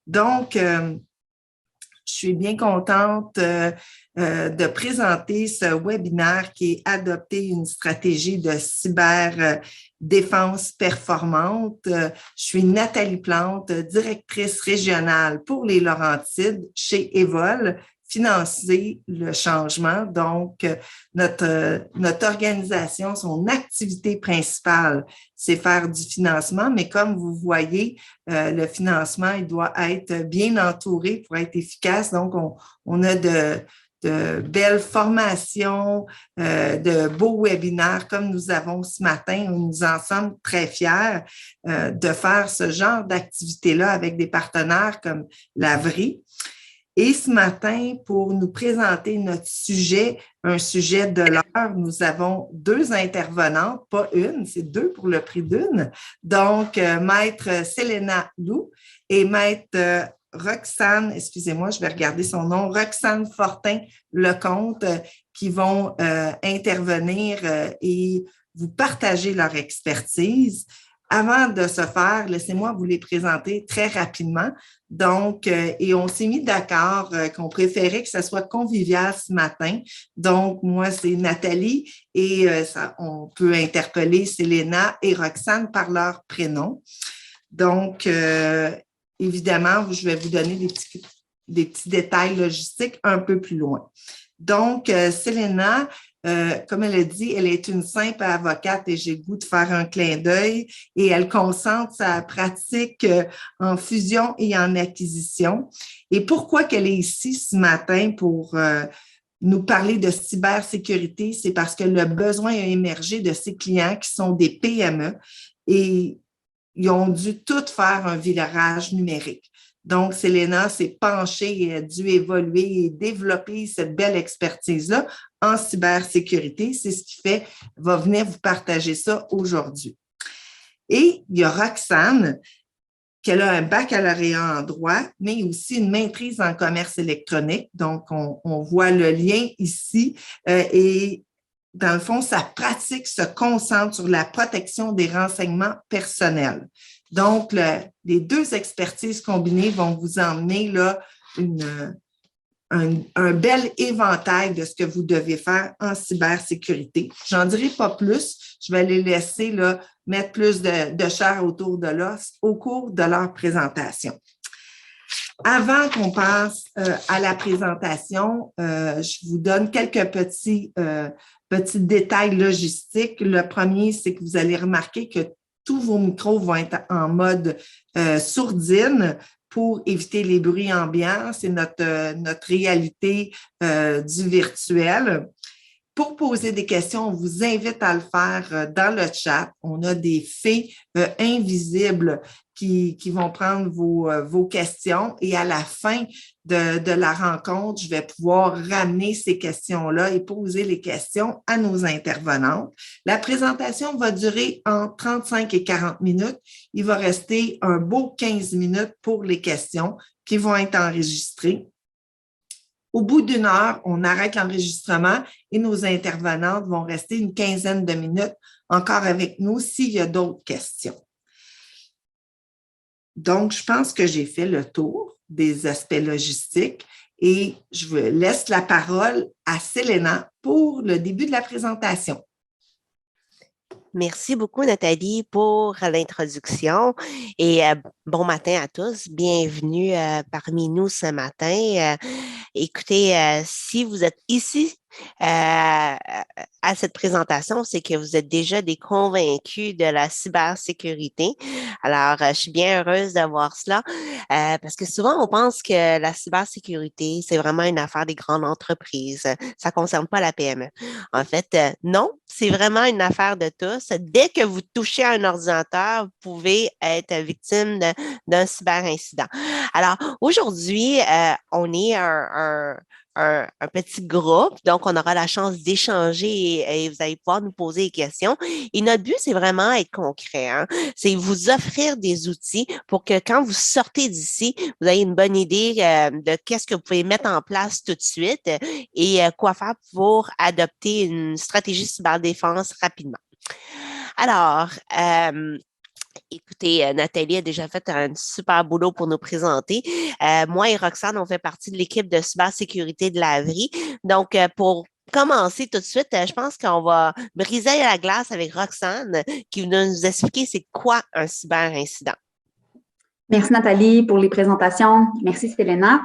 Donc, je suis bien contente de présenter ce webinaire qui est adopter une stratégie de cyberdéfense performante. Je suis Nathalie Plante, directrice régionale pour les Laurentides chez Evol, financer le changement. Donc, notre organisation, son activité principale, c'est faire du financement, mais comme vous voyez, le financement, il doit être bien entouré pour être efficace. Donc, on a de belles formations, de beaux webinaires comme nous avons ce matin. Nous en sommes très fiers de faire ce genre d'activité-là avec des partenaires comme l'Avri. Et ce matin, pour nous présenter notre sujet, un sujet de l'heure, nous avons deux intervenantes, pas une, c'est deux pour le prix d'une. Donc, Maître Selena Lou et Maître Roxane, excusez-moi, je vais regarder son nom, Roxane Fortin-Lecomte, qui vont intervenir et vous partager leur expertise. Avant de se faire, laissez-moi vous les présenter très rapidement. Donc, et on s'est mis d'accord qu'on préférait que ça soit convivial ce matin. Donc, moi, c'est Nathalie et on peut interpeller Selena et Roxane par leur prénom. Donc, évidemment, je vais vous donner des petits détails logistiques un peu plus loin. Donc, Selena, comme elle a dit, elle est une simple avocate et j'ai le goût de faire un clin d'œil et elle concentre sa pratique en fusion et en acquisition. Et pourquoi qu'elle est ici ce matin pour nous parler de cybersécurité? C'est parce que le besoin a émergé de ses clients qui sont des PME et ils ont dû tout faire un virage numérique. Donc, Selena s'est penchée et a dû évoluer et développer cette belle expertise-là en cybersécurité. C'est ce qui va venir vous partager ça aujourd'hui. Et il y a Roxane, qui a un baccalauréat en droit, mais aussi une maîtrise en commerce électronique. Donc, on voit le lien ici et dans le fond, sa pratique se concentre sur la protection des renseignements personnels. Donc, les deux expertises combinées vont vous emmener là un bel éventail de ce que vous devez faire en cybersécurité. J'en dirai pas plus. Je vais les laisser là, mettre plus de chair autour de l'os au cours de leur présentation. Avant qu'on passe à la présentation, je vous donne quelques petits détails logistiques. Le premier, c'est que vous allez remarquer que tous vos micros vont être en mode sourdine pour éviter les bruits ambiants. C'est notre réalité du virtuel. Pour poser des questions, on vous invite à le faire dans le chat. On a des fées invisibles qui vont prendre vos questions et à la fin de la rencontre, je vais pouvoir ramener ces questions-là et poser les questions à nos intervenantes. La présentation va durer entre 35 et 40 minutes. Il va rester un beau 15 minutes pour les questions qui vont être enregistrées. Au bout d'une heure, on arrête l'enregistrement et nos intervenantes vont rester une quinzaine de minutes encore avec nous s'il y a d'autres questions. Donc, je pense que j'ai fait le tour des aspects logistiques et je laisse la parole à Selena pour le début de la présentation. Merci beaucoup, Nathalie, pour l'introduction et bon matin à tous. Bienvenue parmi nous ce matin. Écoutez, si vous êtes ici à cette présentation, c'est que vous êtes déjà des convaincus de la cybersécurité. Alors, je suis bien heureuse d'avoir cela parce que souvent, on pense que la cybersécurité, c'est vraiment une affaire des grandes entreprises. Ça ne concerne pas la PME. En fait, non, c'est vraiment une affaire de tous. Dès que vous touchez à un ordinateur, vous pouvez être victime d'un cyberincident. Alors, aujourd'hui, on est un petit groupe, donc on aura la chance d'échanger et vous allez pouvoir nous poser des questions. Et notre but, c'est vraiment être concret, hein? C'est vous offrir des outils pour que quand vous sortez d'ici, vous ayez une bonne idée de qu'est-ce que vous pouvez mettre en place tout de suite et quoi faire pour adopter une stratégie cyberdéfense rapidement. Alors, Écoutez, Nathalie a déjà fait un super boulot pour nous présenter. Moi et Roxane, on fait partie de l'équipe de cybersécurité de l'Avri. Donc, pour commencer tout de suite, je pense qu'on va briser la glace avec Roxane qui va nous expliquer c'est quoi un cyberincident. Merci Nathalie pour les présentations. Merci Selena.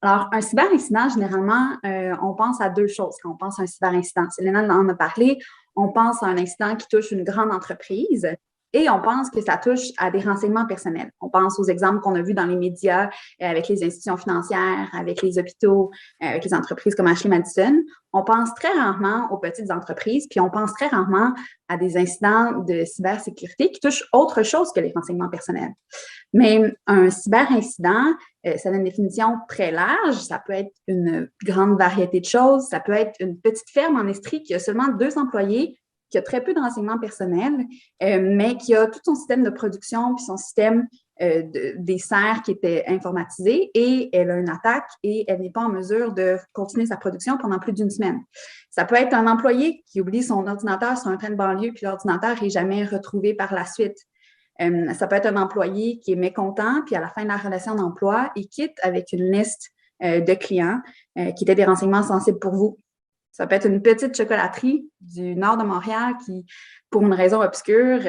Alors, un cyberincident, généralement, on pense à deux choses quand on pense à un cyberincident. Selena en a parlé. On pense à un incident qui touche une grande entreprise et on pense que ça touche à des renseignements personnels. On pense aux exemples qu'on a vus dans les médias avec les institutions financières, avec les hôpitaux, avec les entreprises comme Ashley Madison. On pense très rarement aux petites entreprises, puis on pense très rarement à des incidents de cybersécurité qui touchent autre chose que les renseignements personnels. Mais un cyberincident, ça a une définition très large. Ça peut être une grande variété de choses. Ça peut être une petite ferme en Estrie qui a seulement 2 employés, qui a très peu de renseignements personnels, mais qui a tout son système de production puis son système des serres qui était informatisé et elle a une attaque et elle n'est pas en mesure de continuer sa production pendant plus d'1 semaine. Ça peut être un employé qui oublie son ordinateur sur un train de banlieue puis l'ordinateur n'est jamais retrouvé par la suite. Ça peut être un employé qui est mécontent, puis à la fin de la relation d'emploi, il quitte avec une liste de clients qui étaient des renseignements sensibles pour vous. Ça peut être une petite chocolaterie du nord de Montréal qui, pour une raison obscure,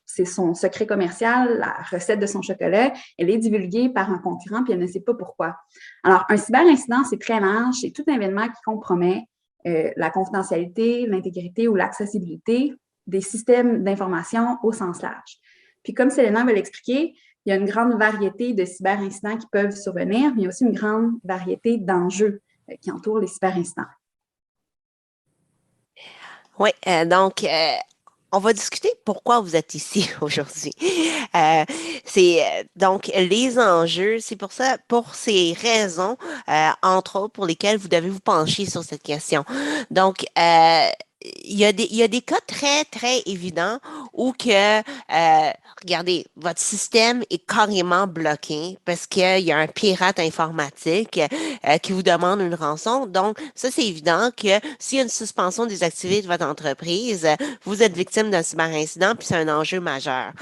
c'est son secret commercial, la recette de son chocolat, elle est divulguée par un concurrent, puis elle ne sait pas pourquoi. Alors, un cyberincident, c'est très large, c'est tout événement qui compromet la confidentialité, l'intégrité ou l'accessibilité des systèmes d'information au sens large. Puis comme Selena va l'expliquer, il y a une grande variété de cyberincidents qui peuvent survenir, mais il y a aussi une grande variété d'enjeux qui entourent les cyberincidents. Oui, on va discuter pourquoi vous êtes ici aujourd'hui. Donc les enjeux, c'est pour ça, pour ces raisons, entre autres, pour lesquelles vous devez vous pencher sur cette question. Donc, il y a des cas très, très évidents où regardez, votre système est carrément bloqué parce qu'il y a un pirate informatique qui vous demande une rançon. Donc, ça, c'est évident que s'il y a une suspension des activités de votre entreprise, vous êtes victime d'un cyberincident, puis c'est un enjeu majeur.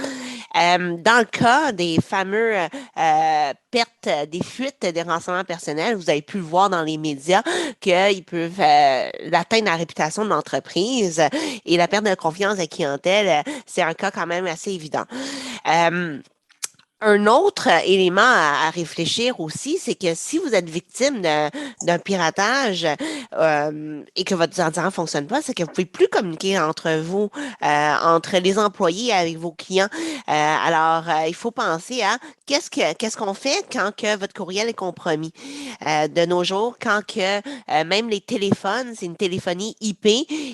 Dans le cas des fameux pertes, des fuites des renseignements personnels, vous avez pu le voir dans les médias qu'ils peuvent atteindre la réputation de l'entreprise et la perte de confiance de la clientèle, c'est un cas quand même assez évident. Un autre élément à réfléchir aussi, c'est que si vous êtes victime d'un piratage et que votre ordinateur ne fonctionne pas, c'est que vous ne pouvez plus communiquer entre vous, entre les employés avec vos clients. Il faut penser à qu'est-ce qu'on fait quand que votre courriel est compromis. De nos jours, quand que même les téléphones, c'est une téléphonie IP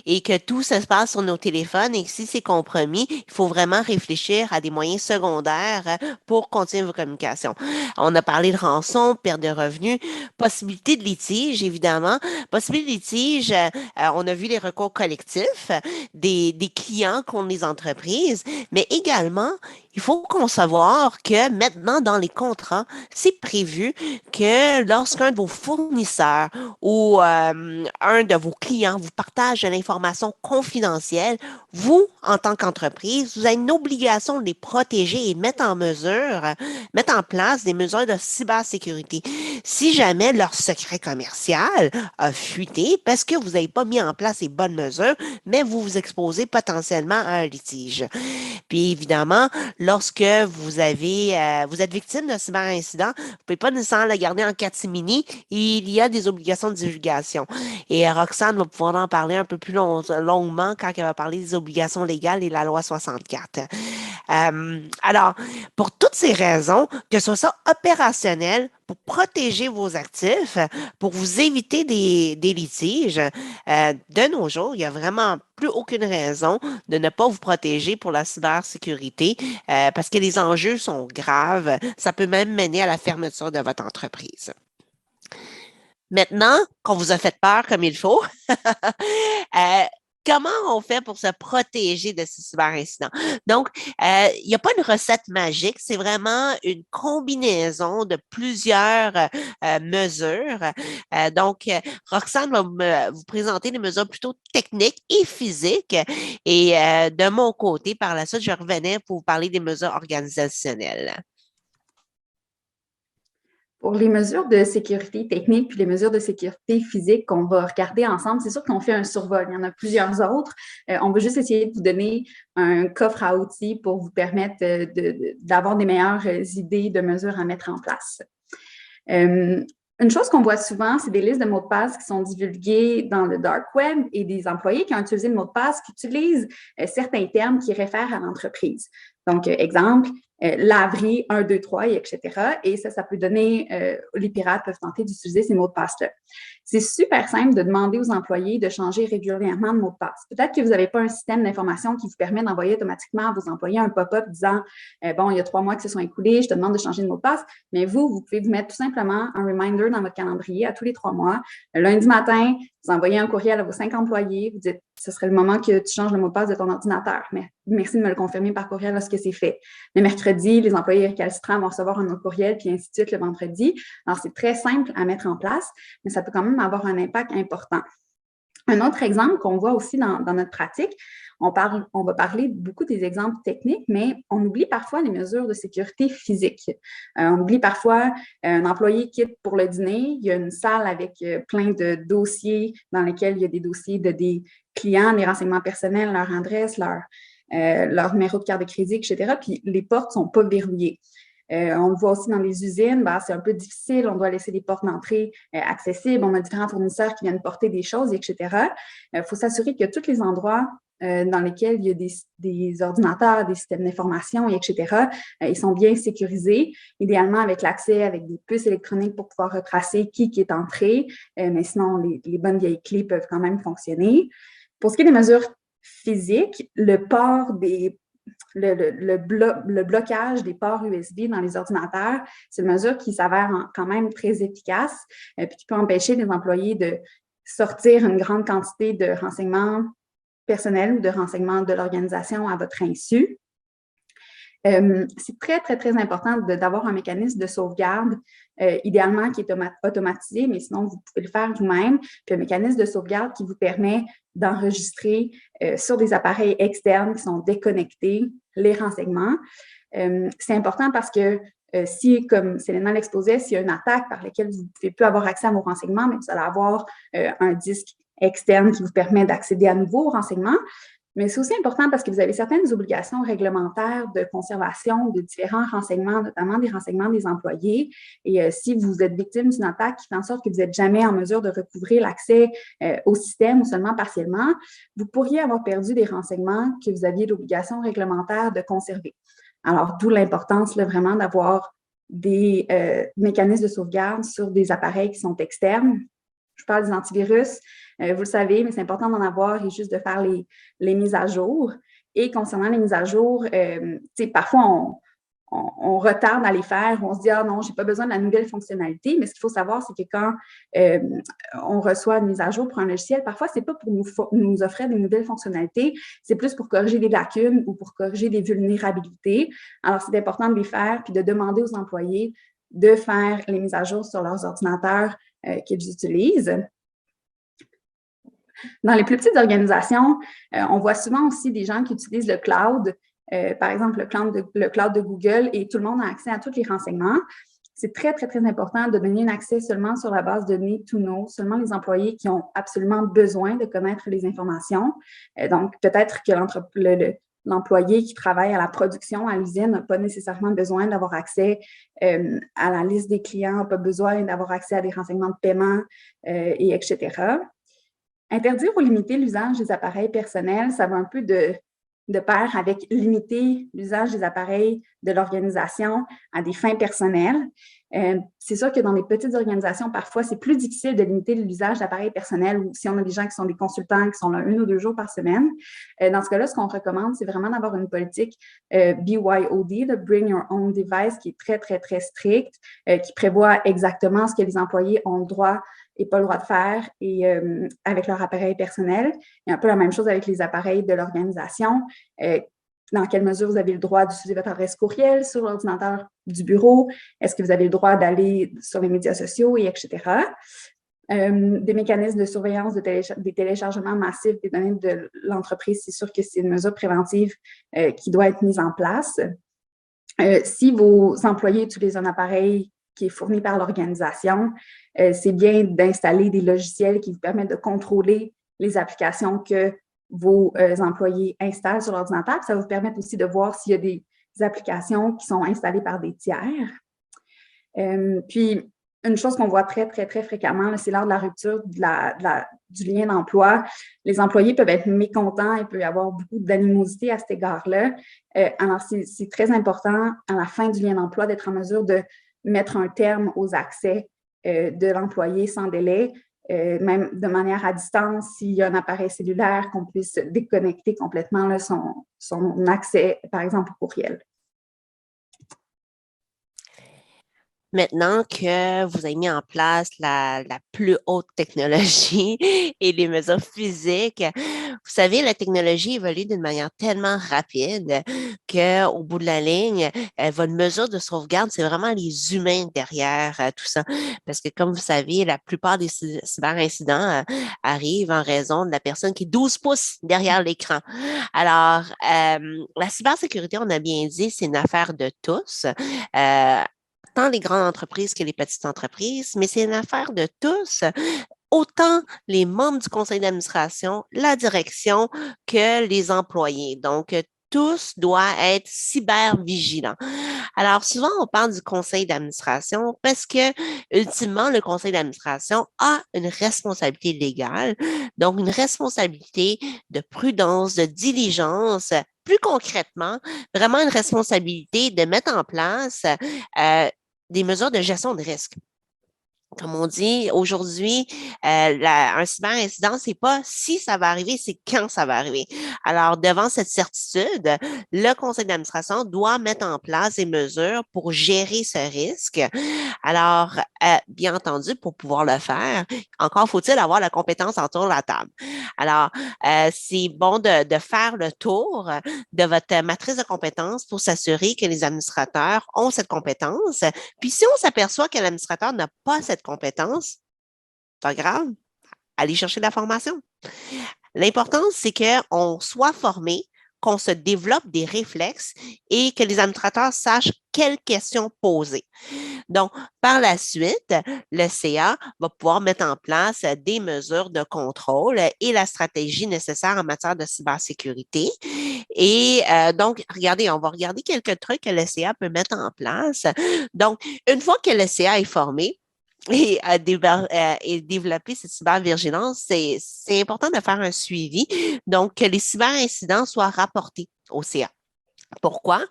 et que tout ça se passe sur nos téléphones et que si c'est compromis, il faut vraiment réfléchir à des moyens secondaires pour continuer vos communications. On a parlé de rançon, perte de revenus, possibilité de litige, évidemment. Possibilité de litige, on a vu les recours collectifs des clients contre les entreprises, mais également, il faut concevoir que maintenant, dans les contrats, c'est prévu que lorsqu'un de vos fournisseurs ou un de vos clients vous partage de l'information confidentielle, vous, en tant qu'entreprise, vous avez une obligation de les protéger et mettre en place des mesures de cybersécurité. Si jamais leur secret commercial a fuité parce que vous n'avez pas mis en place les bonnes mesures, mais vous vous exposez potentiellement à un litige. Puis évidemment, lorsque vous êtes victime d'un cyberincident, vous ne pouvez pas nécessairement le garder en catimini. Il y a des obligations de divulgation. Et Roxane va pouvoir en parler un peu plus longuement quand elle va parler des obligations légales et la loi 64. Alors, pour toutes ces raisons, que ce soit opérationnel, pour protéger vos actifs, pour vous éviter des litiges, de nos jours, il n'y a vraiment plus aucune raison de ne pas vous protéger pour la cybersécurité parce que les enjeux sont graves. Ça peut même mener à la fermeture de votre entreprise. Maintenant qu'on vous a fait peur comme il faut, comment on fait pour se protéger de ces cyberincidents? Donc, il n'y a pas une recette magique, c'est vraiment une combinaison de plusieurs mesures. Donc, Roxane va vous présenter des mesures plutôt techniques et physiques. Et de mon côté, par la suite, je revenais pour vous parler des mesures organisationnelles. Pour les mesures de sécurité technique puis les mesures de sécurité physique qu'on va regarder ensemble, c'est sûr qu'on fait un survol. Il y en a plusieurs autres. On va juste essayer de vous donner un coffre à outils pour vous permettre d'avoir des meilleures idées de mesures à mettre en place. Une chose qu'on voit souvent, c'est des listes de mots de passe qui sont divulguées dans le dark web et des employés qui ont utilisé le mot de passe qui utilisent certains termes qui réfèrent à l'entreprise. Donc, exemple, laverie 1, 2, 3, etc. Et ça peut donner, les pirates peuvent tenter d'utiliser ces mots de passe-là. C'est super simple de demander aux employés de changer régulièrement de mot de passe. Peut-être que vous n'avez pas un système d'information qui vous permet d'envoyer automatiquement à vos employés un pop-up disant bon, il y a 3 mois qui se sont écoulés, je te demande de changer de mot de passe. Mais vous pouvez vous mettre tout simplement un reminder dans votre calendrier à tous les 3 mois. Le lundi matin, vous envoyez un courriel à vos 5 employés, vous dites ce serait le moment que tu changes le mot de passe de ton ordinateur. Mais merci de me le confirmer par courriel lorsque c'est fait. Le mercredi, les employés récalcitrants vont recevoir un autre courriel, puis ainsi de suite le vendredi. Alors, c'est très simple à mettre en place, mais ça peut quand même avoir un impact important. Un autre exemple qu'on voit aussi dans notre pratique, on va parler beaucoup des exemples techniques, mais on oublie parfois les mesures de sécurité physique. On oublie parfois un employé quitte pour le dîner, il y a une salle avec plein de dossiers dans lesquels il y a des dossiers de des clients, des renseignements personnels, leur adresse, leur numéro de carte de crédit, etc. Puis les portes ne sont pas verrouillées. On le voit aussi dans les usines, c'est un peu difficile, on doit laisser les portes d'entrée accessibles, on a différents fournisseurs qui viennent porter des choses, etc. Il faut s'assurer que tous les endroits dans lesquels il y a des ordinateurs, des systèmes d'information, etc., ils sont bien sécurisés, idéalement avec l'accès avec des puces électroniques pour pouvoir retracer qui est entré, mais sinon, les bonnes vieilles clés peuvent quand même fonctionner. Pour ce qui est des mesures physiques, le port le blocage des ports USB dans les ordinateurs, c'est une mesure qui s'avère quand même très efficace puis qui peut empêcher les employés de sortir une grande quantité de renseignements personnels ou de renseignements de l'organisation à votre insu. C'est très, très, très important d'avoir un mécanisme de sauvegarde, idéalement qui est automatisé, mais sinon, vous pouvez le faire vous-même. Puis un mécanisme de sauvegarde qui vous permet d'enregistrer sur des appareils externes qui sont déconnectés les renseignements. C'est important parce que si, comme Selena l'exposait, s'il y a une attaque par laquelle vous ne pouvez plus avoir accès à vos renseignements, mais vous allez avoir un disque externe qui vous permet d'accéder à nouveau aux renseignements. Mais c'est aussi important parce que vous avez certaines obligations réglementaires de conservation de différents renseignements, notamment des renseignements des employés. Et si vous êtes victime d'une attaque qui fait en sorte que vous n'êtes jamais en mesure de recouvrer l'accès au système ou seulement partiellement, vous pourriez avoir perdu des renseignements que vous aviez l'obligation réglementaire de conserver. Alors, d'où l'importance là, vraiment d'avoir des mécanismes de sauvegarde sur des appareils qui sont externes. Je parle des antivirus, vous le savez, mais c'est important d'en avoir et juste de faire les mises à jour. Et concernant les mises à jour, parfois, on retarde à les faire, on se dit « Ah non, je n'ai pas besoin de la nouvelle fonctionnalité », mais ce qu'il faut savoir, c'est que quand on reçoit une mise à jour pour un logiciel, parfois, ce n'est pas pour nous offrir des nouvelles fonctionnalités, c'est plus pour corriger des lacunes ou pour corriger des vulnérabilités. Alors, c'est important de les faire puis de demander aux employés de faire les mises à jour sur leurs ordinateurs qu'ils utilisent. Dans les plus petites organisations, on voit souvent aussi des gens qui utilisent le cloud, par exemple le cloud de Google, et tout le monde a accès à tous les renseignements. C'est très, très, très important de donner un accès seulement sur la base de need to know, seulement les employés qui ont absolument besoin de connaître les informations. Donc, peut-être que l'employé qui travaille à la production, à l'usine, n'a pas nécessairement besoin d'avoir accès à la liste des clients, n'a pas besoin d'avoir accès à des renseignements de paiement, et etc. Interdire ou limiter l'usage des appareils personnels, ça va un peu de pair avec limiter l'usage des appareils de l'organisation à des fins personnelles. C'est sûr que dans les petites organisations, parfois, c'est plus difficile de limiter l'usage d'appareils personnels ou si on a des gens qui sont des consultants qui sont là 1 ou 2 jours par semaine. Dans ce cas-là, ce qu'on recommande, c'est vraiment d'avoir une politique BYOD, de Bring Your Own Device, qui est très, très, très stricte, qui prévoit exactement ce que les employés ont le droit et pas le droit de faire et avec leur appareil personnel. Il y a un peu la même chose avec les appareils de l'organisation. Dans quelle mesure vous avez le droit d'utiliser votre adresse courriel sur l'ordinateur du bureau? Est-ce que vous avez le droit d'aller sur les médias sociaux, et etc.? Des mécanismes de surveillance des téléchargements massifs des données de l'entreprise, c'est sûr que c'est une mesure préventive qui doit être mise en place. Si vos employés utilisent un appareil qui est fourni par l'organisation, c'est bien d'installer des logiciels qui vous permettent de contrôler les applications que vos employés installent sur l'ordinateur. Ça va vous permettre aussi de voir s'il y a des applications qui sont installées par des tiers. Puis, une chose qu'on voit très, très, très fréquemment, c'est lors de la rupture du lien d'emploi. Les employés peuvent être mécontents, il peut y avoir beaucoup d'animosité à cet égard-là. Alors, c'est très important, à la fin du lien d'emploi, d'être en mesure de mettre un terme aux accès de l'employé sans délai, même de manière à distance, s'il y a un appareil cellulaire, qu'on puisse déconnecter complètement là, son accès, par exemple, au courriel. Maintenant que vous avez mis en place la plus haute technologie et les mesures physiques, vous savez, la technologie évolue d'une manière tellement rapide qu'au bout de la ligne, votre mesure de sauvegarde, c'est vraiment les humains derrière tout ça. Parce que comme vous savez, la plupart des cyberincidents arrivent en raison de la personne qui est 12 pouces derrière l'écran. Alors, la cybersécurité, on a bien dit, c'est une affaire de tous. Tant les grandes entreprises que les petites entreprises, mais c'est une affaire de tous, autant les membres du conseil d'administration, la direction que les employés. Donc, tous doivent être cyber-vigilants. Alors, souvent, on parle du conseil d'administration parce que, ultimement, le conseil d'administration a une responsabilité légale, donc une responsabilité de prudence, de diligence, plus concrètement, vraiment une responsabilité de mettre en place des mesures de gestion de risque. Comme on dit aujourd'hui, un cyberincident, c'est pas si ça va arriver, c'est quand ça va arriver. Alors, devant cette certitude, le conseil d'administration doit mettre en place des mesures pour gérer ce risque. Alors, bien entendu, pour pouvoir le faire, encore faut-il avoir la compétence autour de la table. Alors, c'est bon de faire le tour de votre matrice de compétences pour s'assurer que les administrateurs ont cette compétence. Puis, si on s'aperçoit que l'administrateur n'a pas cette compétence, pas grave, allez chercher de la formation. L'important, c'est qu'on soit formé, qu'on se développe des réflexes et que les administrateurs sachent quelles questions poser. Donc, par la suite, le CA va pouvoir mettre en place des mesures de contrôle et la stratégie nécessaire en matière de cybersécurité. Et donc, regardez, on va regarder quelques trucs que le CA peut mettre en place. Donc, une fois que le CA est formé, et développer cette cybervigilance, c'est important de faire un suivi. Donc, que les cyberincidents soient rapportés au CA. Pourquoi?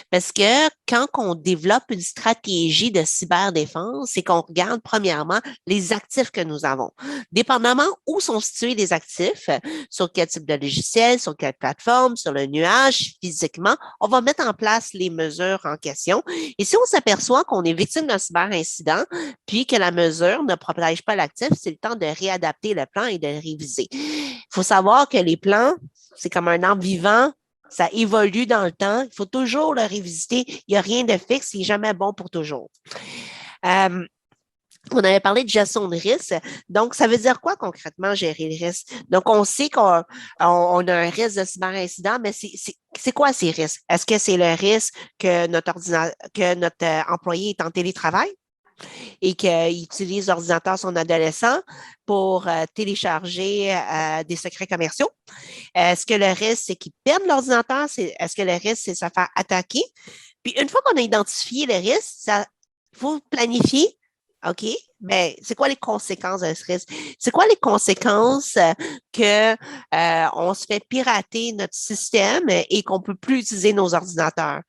Parce que quand on développe une stratégie de cyberdéfense, c'est qu'on regarde premièrement les actifs que nous avons. Dépendamment où sont situés les actifs, sur quel type de logiciel, sur quelle plateforme, sur le nuage, physiquement, on va mettre en place les mesures en question. Et si on s'aperçoit qu'on est victime d'un cyberincident, puis que la mesure ne protège pas l'actif, c'est le temps de réadapter le plan et de le réviser. Il faut savoir que les plans, c'est comme un arbre vivant. Ça évolue dans le temps. Il faut toujours le révisiter. Il n'y a rien de fixe. Il n'est jamais bon pour toujours. On avait parlé de gestion de risque. Donc, ça veut dire quoi concrètement gérer le risque? Donc, on sait qu'on a un risque de cyberincident, mais c'est quoi ces risques? Est-ce que c'est le risque que notre employé est en télétravail et qu'il utilise l'ordinateur de son adolescent pour télécharger des secrets commerciaux? Est-ce que le risque, c'est qu'il perde l'ordinateur? Est-ce que le risque, c'est de se faire attaquer? Puis, une fois qu'on a identifié le risque, il faut planifier OK? Ben, c'est quoi les conséquences d'un risque? C'est quoi les conséquences que on se fait pirater notre système et qu'on peut plus utiliser nos ordinateurs?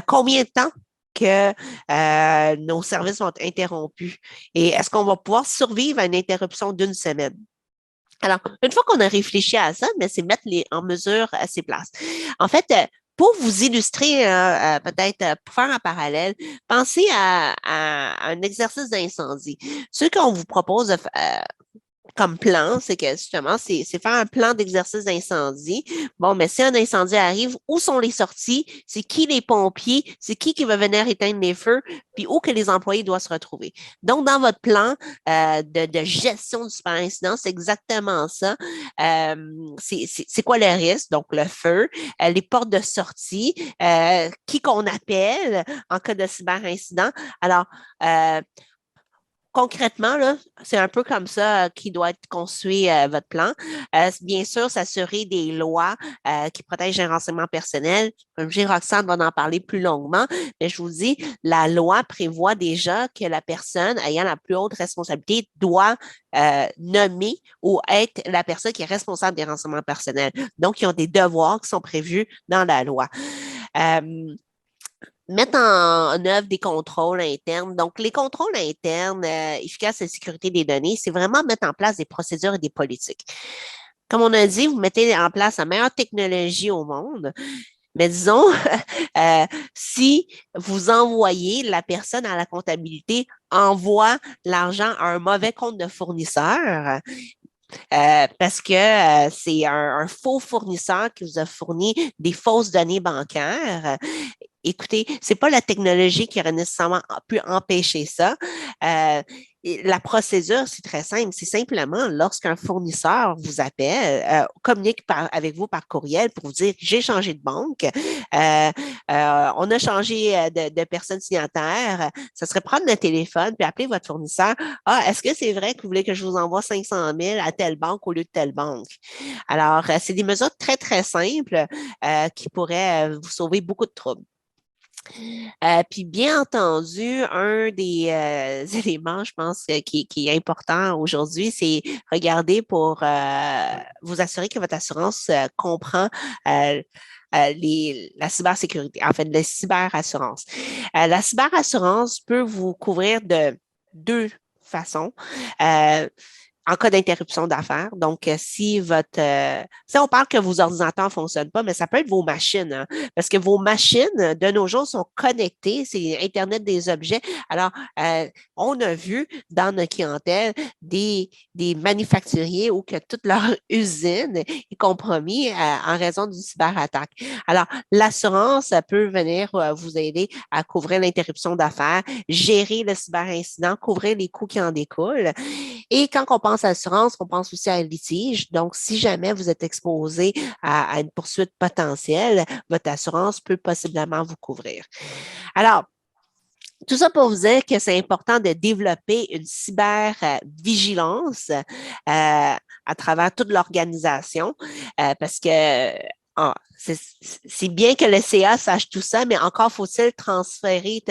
Combien de temps que nos services vont être interrompus? Et est-ce qu'on va pouvoir survivre à une interruption d'une semaine? Alors, une fois qu'on a réfléchi à ça, mais c'est mettre en mesure à ces places. En fait, pour vous illustrer, peut-être pour faire un parallèle, pensez à un exercice d'incendie. Ce qu'on vous propose comme plan, c'est que justement, c'est faire un plan d'exercice d'incendie. Bon, mais si un incendie arrive, où sont les sorties? C'est qui les pompiers? C'est qui va venir éteindre les feux? Puis où que les employés doivent se retrouver. Donc, dans votre plan de gestion du super incident, c'est exactement ça. C'est quoi le risque? Donc, le feu, les portes de sortie, qui qu'on appelle en cas de cyber incident. Alors, concrètement, là, c'est un peu comme ça qui doit être construit votre plan. Bien sûr, s'assurer des lois qui protègent les renseignements personnels. Comme je dis, Roxane va en parler plus longuement, mais je vous dis, la loi prévoit déjà que la personne ayant la plus haute responsabilité doit nommer ou être la personne qui est responsable des renseignements personnels. Donc, ils ont des devoirs qui sont prévus dans la loi. Mettre en œuvre des contrôles internes. Donc, les contrôles internes efficaces de sécurité des données, c'est vraiment mettre en place des procédures et des politiques. Comme on a dit, vous mettez en place la meilleure technologie au monde, mais disons, si vous envoyez la personne à la comptabilité, envoie l'argent à un mauvais compte de fournisseur, parce que c'est un faux fournisseur qui vous a fourni des fausses données bancaires. Écoutez, c'est pas la technologie qui aurait nécessairement pu empêcher ça. La procédure, c'est très simple. C'est simplement lorsqu'un fournisseur vous appelle, communique avec vous par courriel pour vous dire j'ai changé de banque, on a changé de personne signataire. Ça serait prendre le téléphone puis appeler votre fournisseur. Ah, est-ce que c'est vrai que vous voulez que je vous envoie 500 000 à telle banque au lieu de telle banque? Alors, c'est des mesures très, très simples qui pourraient vous sauver beaucoup de troubles. Puis bien entendu, un des éléments, je pense, qui est important aujourd'hui, c'est regarder pour vous assurer que votre assurance comprend la cybersécurité, en fait, la cyberassurance. La cyberassurance peut vous couvrir de deux façons. En cas d'interruption d'affaires. Donc, si on parle que vos ordinateurs ne fonctionnent pas, mais ça peut être vos machines, hein, parce que vos machines, de nos jours, sont connectées, c'est Internet des objets. Alors, on a vu dans notre clientèle des manufacturiers où que toute leur usine est compromise en raison d'une cyberattaque. Alors, l'assurance peut venir vous aider à couvrir l'interruption d'affaires, gérer le cyberincident, couvrir les coûts qui en découlent. Et quand on pense à l'assurance, on pense aussi à un litige. Donc, si jamais vous êtes exposé à une poursuite potentielle, votre assurance peut possiblement vous couvrir. Alors, tout ça pour vous dire que c'est important de développer une cyber-vigilance à travers toute l'organisation parce que c'est bien que le CA sache tout ça, mais encore faut-il transférer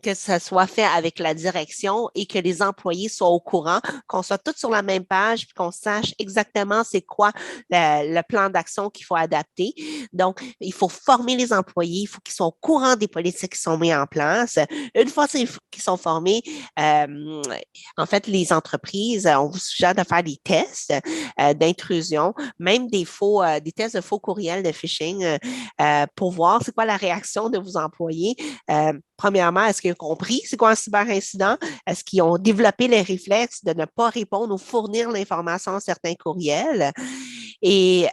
que ça soit fait avec la direction et que les employés soient au courant, qu'on soit tous sur la même page, puis qu'on sache exactement c'est quoi le plan d'action qu'il faut adapter. Donc, il faut former les employés, il faut qu'ils soient au courant des politiques qui sont mises en place. Une fois qu'ils sont formés, en fait, les entreprises, on vous suggère de faire des tests d'intrusion, même des tests de faux courriels de phishing pour voir c'est quoi la réaction de vos employés. Premièrement, est-ce qu'ils ont compris c'est quoi un cyberincident? Est-ce qu'ils ont développé les réflexes de ne pas répondre ou fournir l'information à certains courriels? Et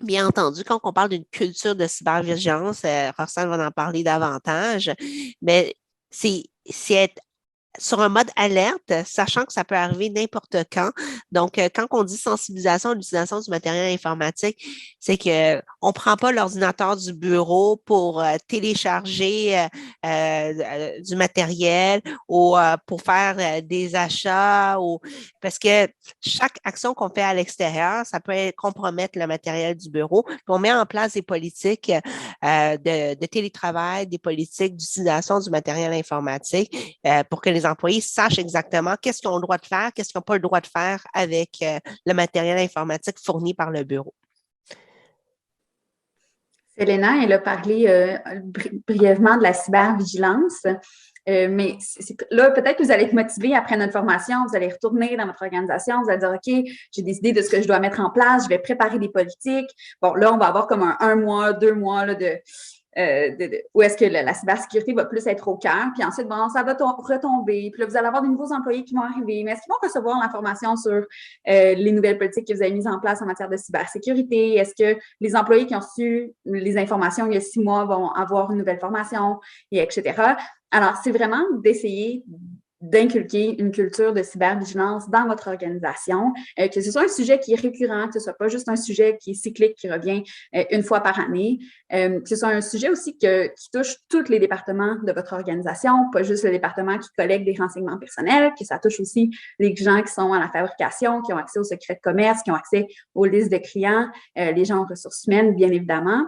bien entendu, quand on parle d'une culture de cybervigilance, Roxane va en parler davantage, mais c'est être sur un mode alerte, sachant que ça peut arriver n'importe quand. Donc, quand on dit sensibilisation à l'utilisation du matériel informatique, c'est qu'on ne prend pas l'ordinateur du bureau pour télécharger du matériel ou pour faire des achats parce que chaque action qu'on fait à l'extérieur, ça peut compromettre le matériel du bureau. Puis on met en place des politiques de télétravail, des politiques d'utilisation du matériel informatique pour que les employés sachent exactement qu'est-ce qu'ils ont le droit de faire, qu'est-ce qu'ils n'ont pas le droit de faire avec le matériel informatique fourni par le bureau. Selena, elle a parlé brièvement de la cybervigilance. Mais là, peut-être que vous allez être motivé après notre formation, vous allez retourner dans votre organisation, vous allez dire, OK, j'ai des idées de ce que je dois mettre en place, je vais préparer des politiques. Bon, là, on va avoir comme un mois, 2 mois là, où est-ce que la cybersécurité va plus être au cœur, puis ensuite, bon, ça va retomber, puis là, vous allez avoir de nouveaux employés qui vont arriver, mais est-ce qu'ils vont recevoir l'information sur les nouvelles politiques que vous avez mises en place en matière de cybersécurité? Est-ce que les employés qui ont reçu les informations il y a 6 mois vont avoir une nouvelle formation, et etc.? Alors, c'est vraiment d'essayer d'inculquer une culture de cybervigilance dans votre organisation, que ce soit un sujet qui est récurrent, que ce soit pas juste un sujet qui est cyclique, qui revient une fois par année, que ce soit un sujet aussi qui touche tous les départements de votre organisation, pas juste le département qui collecte des renseignements personnels, que ça touche aussi les gens qui sont à la fabrication, qui ont accès aux secrets de commerce, qui ont accès aux listes de clients, les gens aux ressources humaines, bien évidemment.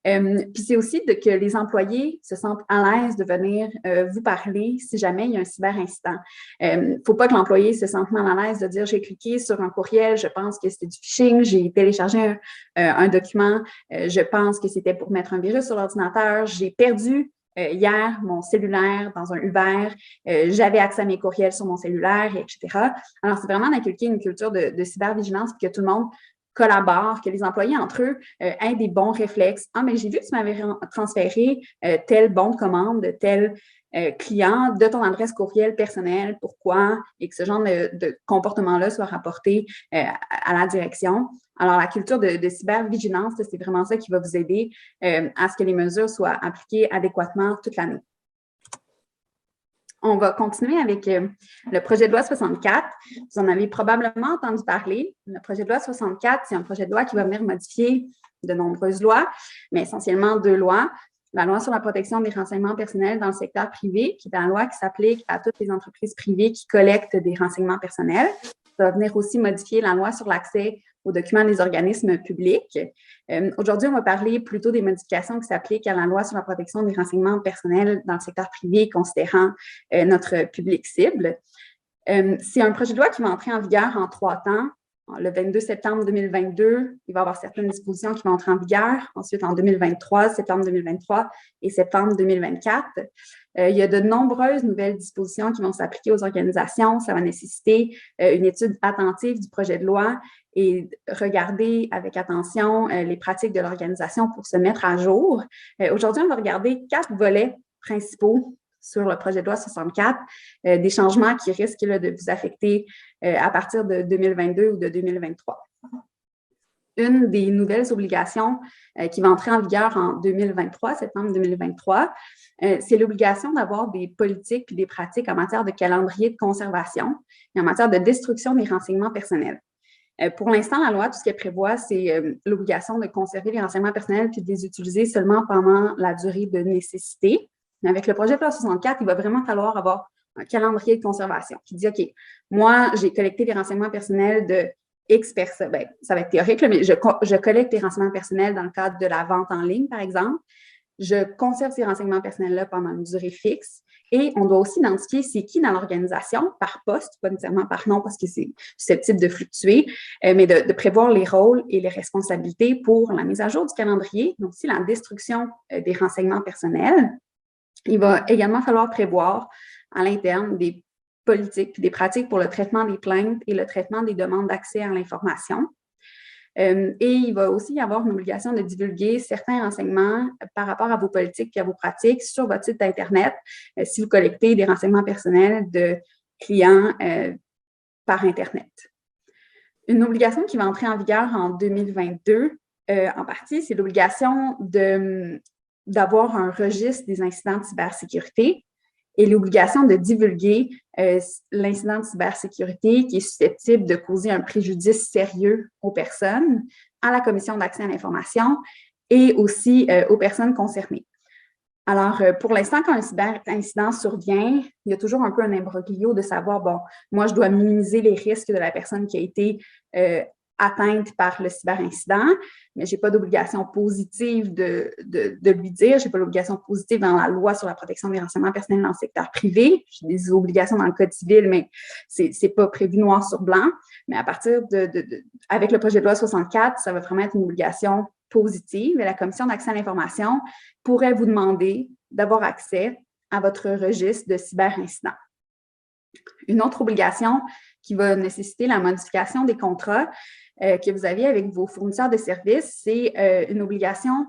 Puis c'est aussi que les employés se sentent à l'aise de venir vous parler si jamais il y a un cyberincident. Il ne faut pas que l'employé se sente mal à l'aise de dire « j'ai cliqué sur un courriel, je pense que c'était du phishing, j'ai téléchargé un document, je pense que c'était pour mettre un virus sur l'ordinateur, j'ai perdu hier mon cellulaire dans un Uber, j'avais accès à mes courriels sur mon cellulaire, etc. » Alors, c'est vraiment d'inculquer une culture de cybervigilance pour que tout le monde collaborent, que les employés entre eux aient des bons réflexes. Ah, mais j'ai vu que tu m'avais transféré tel bon de commande de tel client de ton adresse courriel personnelle, pourquoi, et que ce genre de comportement-là soit rapporté à la direction. Alors, la culture de cybervigilance, c'est vraiment ça qui va vous aider à ce que les mesures soient appliquées adéquatement toute l'année. On va continuer avec le projet de loi 64. Vous en avez probablement entendu parler. Le projet de loi 64, c'est un projet de loi qui va venir modifier de nombreuses lois, mais essentiellement 2 lois. La loi sur la protection des renseignements personnels dans le secteur privé, qui est une loi qui s'applique à toutes les entreprises privées qui collectent des renseignements personnels. Ça va venir aussi modifier la loi sur l'accès aux documents des organismes publics. Aujourd'hui, on va parler plutôt des modifications qui s'appliquent à la loi sur la protection des renseignements personnels dans le secteur privé, considérant notre public cible. C'est un projet de loi qui va entrer en vigueur en 3 temps. Le 22 septembre 2022, il va y avoir certaines dispositions qui vont entrer en vigueur. Ensuite, en 2023, septembre 2023 et septembre 2024. Il y a de nombreuses nouvelles dispositions qui vont s'appliquer aux organisations. Ça va nécessiter une étude attentive du projet de loi et regarder avec attention les pratiques de l'organisation pour se mettre à jour. Aujourd'hui, on va regarder 4 volets principaux sur le projet de loi 64, des changements qui risquent là, de vous affecter à partir de 2022 ou de 2023. Une des nouvelles obligations qui va entrer en vigueur en 2023, septembre 2023, c'est l'obligation d'avoir des politiques et des pratiques en matière de calendrier de conservation et en matière de destruction des renseignements personnels. Pour l'instant, la loi, tout ce qu'elle prévoit, c'est l'obligation de conserver les renseignements personnels puis de les utiliser seulement pendant la durée de nécessité. Mais avec le projet de loi 64, il va vraiment falloir avoir un calendrier de conservation qui dit, OK, moi, j'ai collecté des renseignements personnels de X personnes. Bien, ça va être théorique, là, mais je collecte des renseignements personnels dans le cadre de la vente en ligne, par exemple. Je conserve ces renseignements personnels-là pendant une durée fixe. Et on doit aussi identifier c'est qui dans l'organisation, par poste, pas nécessairement par nom parce que c'est susceptible de fluctuer, mais de prévoir les rôles et les responsabilités pour la mise à jour du calendrier, donc aussi la destruction des renseignements personnels. Il va également falloir prévoir à l'interne des politiques et des pratiques pour le traitement des plaintes et le traitement des demandes d'accès à l'information. Et il va aussi y avoir une obligation de divulguer certains renseignements par rapport à vos politiques et à vos pratiques sur votre site Internet si vous collectez des renseignements personnels de clients par Internet. Une obligation qui va entrer en vigueur en 2022, en partie, c'est l'obligation d'avoir un registre des incidents de cybersécurité et l'obligation de divulguer l'incident de cybersécurité qui est susceptible de causer un préjudice sérieux aux personnes, à la Commission d'accès à l'information et aussi aux personnes concernées. Alors, pour l'instant, quand un cyberincident survient, il y a toujours un peu un imbroglio de savoir, bon, moi, je dois minimiser les risques de la personne qui a été atteinte par le cyberincident, mais je n'ai pas d'obligation positive de lui dire, je n'ai pas d'obligation positive dans la loi sur la protection des renseignements personnels dans le secteur privé. J'ai des obligations dans le Code civil, mais ce n'est pas prévu noir sur blanc. Mais à partir avec le projet de loi 64, ça va vraiment être une obligation positive et la Commission d'accès à l'information pourrait vous demander d'avoir accès à votre registre de cyberincidents. Une autre obligation qui va nécessiter la modification des contrats que vous aviez avec vos fournisseurs de services, c'est une obligation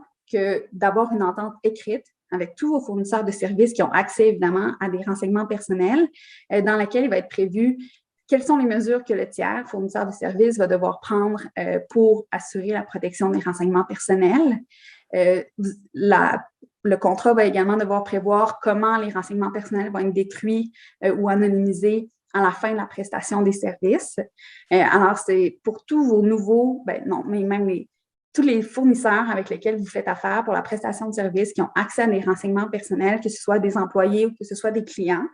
d'avoir une entente écrite avec tous vos fournisseurs de services qui ont accès évidemment à des renseignements personnels, dans laquelle il va être prévu quelles sont les mesures que le tiers, fournisseur de services, va devoir prendre pour assurer la protection des renseignements personnels. Le contrat va également devoir prévoir comment les renseignements personnels vont être détruits ou anonymisés à la fin de la prestation des services. Alors, c'est pour tous vos nouveaux, mais même tous les fournisseurs avec lesquels vous faites affaire pour la prestation de services qui ont accès à des renseignements personnels, que ce soit des employés ou que ce soit des clients,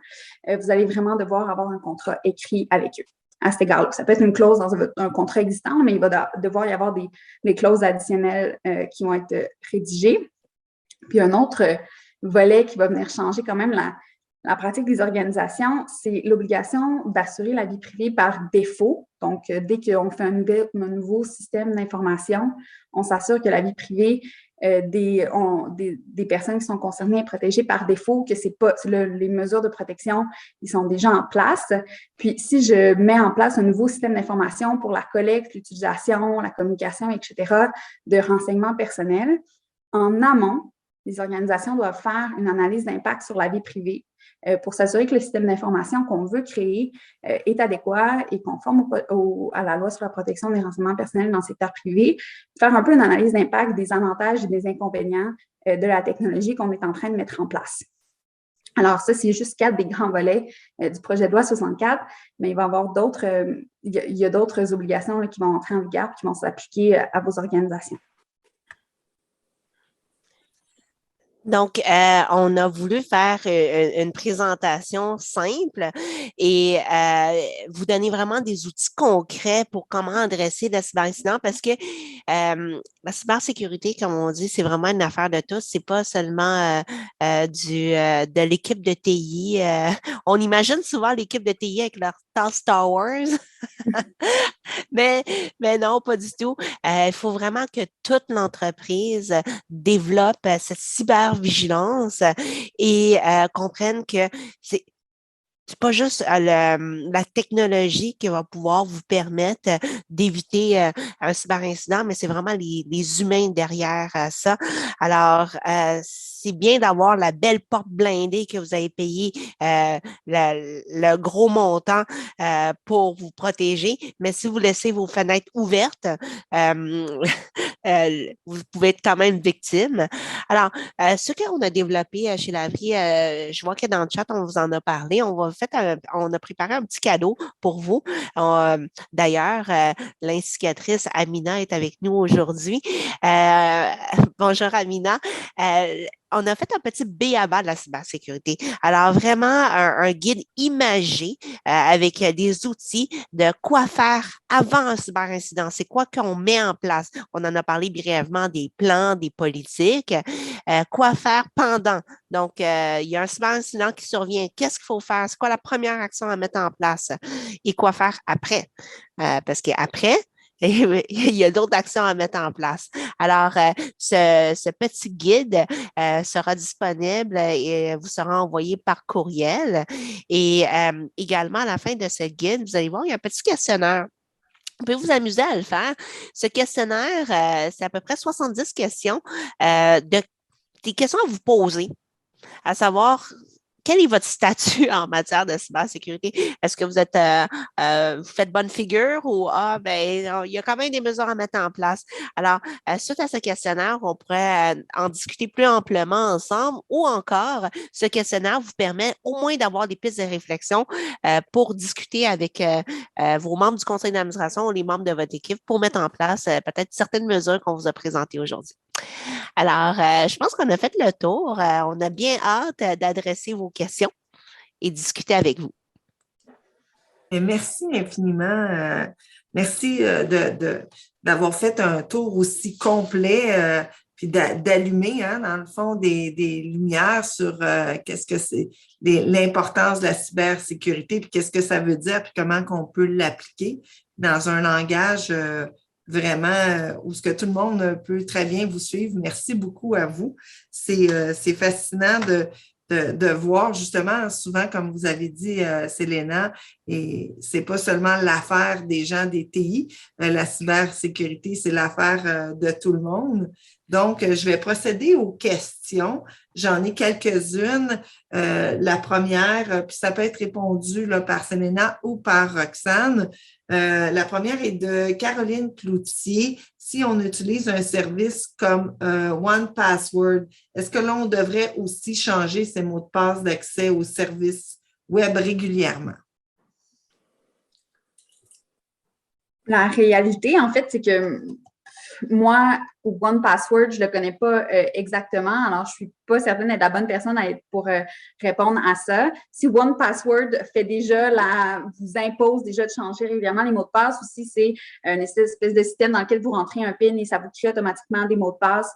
vous allez vraiment devoir avoir un contrat écrit avec eux. À cet égard-là, ça peut être une clause dans un contrat existant, mais il va devoir y avoir des clauses additionnelles qui vont être rédigées. Puis un autre volet qui va venir changer quand même la pratique des organisations, c'est l'obligation d'assurer la vie privée par défaut. Donc, dès qu'on fait un nouveau système d'information, on s'assure que la vie privée des personnes qui sont concernées est protégée par défaut, que c'est pas les mesures de protection, ils sont déjà en place. Puis, si je mets en place un nouveau système d'information pour la collecte, l'utilisation, la communication, etc., de renseignements personnels, en amont, les organisations doivent faire une analyse d'impact sur la vie privée pour s'assurer que le système d'information qu'on veut créer est adéquat et conforme à la loi sur la protection des renseignements personnels dans le secteur privé, faire un peu une analyse d'impact des avantages et des inconvénients de la technologie qu'on est en train de mettre en place. Alors, ça, c'est juste 4 des grands volets du projet de loi 64, mais il va y avoir d'autres, il y a d'autres obligations là, qui vont entrer en vigueur et qui vont s'appliquer à vos organisations. Donc, on a voulu faire une présentation simple et vous donner vraiment des outils concrets pour comment adresser le cyberincident parce que la cybersécurité, comme on dit, c'est vraiment une affaire de tous. C'est pas seulement de l'équipe de TI. On imagine souvent l'équipe de TI avec leur tasse Star Wars. Mais non, pas du tout. Il faut vraiment que toute l'entreprise développe cette cybervigilance et comprenne que c'est pas juste la technologie qui va pouvoir vous permettre d'éviter un cyberincident, mais c'est vraiment les humains derrière ça. Alors, c'est bien d'avoir la belle porte blindée que vous avez payé le gros montant pour vous protéger, mais si vous laissez vos fenêtres ouvertes, vous pouvez être quand même victime. Alors, ce qu'on a développé chez Laverie, je vois que dans le chat, on vous en a parlé. On a préparé un petit cadeau pour vous. D'ailleurs, l'instigatrice Amina est avec nous aujourd'hui. Bonjour Amina. On a fait un petit b.a.-ba de la cybersécurité. Alors, vraiment, un guide imagé avec des outils de quoi faire avant un cyberincident. C'est quoi qu'on met en place? On en a parlé brièvement des plans, des politiques. Quoi faire pendant? Donc, il y a un cyberincident qui survient. Qu'est-ce qu'il faut faire? C'est quoi la première action à mettre en place? Et quoi faire après? Parce qu'après, il y a d'autres actions à mettre en place. Alors, ce petit guide sera disponible et vous sera envoyé par courriel. Et également, à la fin de ce guide, vous allez voir, il y a un petit questionnaire. Vous pouvez vous amuser à le faire. Ce questionnaire, c'est à peu près 70 questions, des questions à vous poser, à savoir quel est votre statut en matière de cybersécurité? Est-ce que vous êtes, vous faites bonne figure ou, il y a quand même des mesures à mettre en place? Alors, suite à ce questionnaire, on pourrait en discuter plus amplement ensemble ou encore, ce questionnaire vous permet au moins d'avoir des pistes de réflexion pour discuter avec vos membres du conseil d'administration ou les membres de votre équipe pour mettre en place peut-être certaines mesures qu'on vous a présentées aujourd'hui. Alors, je pense qu'on a fait le tour. On a bien hâte d'adresser vos questions et discuter avec vous. Et merci infiniment. Merci d'avoir fait un tour aussi complet, puis d'allumer, dans le fond, des lumières sur qu'est-ce que c'est l'importance de la cybersécurité, puis qu'est-ce que ça veut dire, puis comment qu'on peut l'appliquer dans un langage vraiment où ce que tout le monde peut très bien vous suivre. Merci beaucoup à vous. C'est fascinant de voir justement, souvent, comme vous avez dit, Selena, et c'est pas seulement l'affaire des gens des TI, la cybersécurité, c'est l'affaire de tout le monde. Donc, je vais procéder aux questions. J'en ai quelques-unes. La première, puis ça peut être répondu là, par Selena ou par Roxane. La première est de Caroline Cloutier. Si on utilise un service comme 1Password, est-ce que l'on devrait aussi changer ses mots de passe d'accès au service web régulièrement? La réalité, en fait, c'est que moi, 1Password, je ne le connais pas exactement, alors je ne suis pas certaine d'être la bonne personne pour répondre à ça. Si 1Password vous impose déjà de changer régulièrement les mots de passe, ou si c'est une espèce de système dans lequel vous rentrez un PIN et ça vous crée automatiquement des mots de passe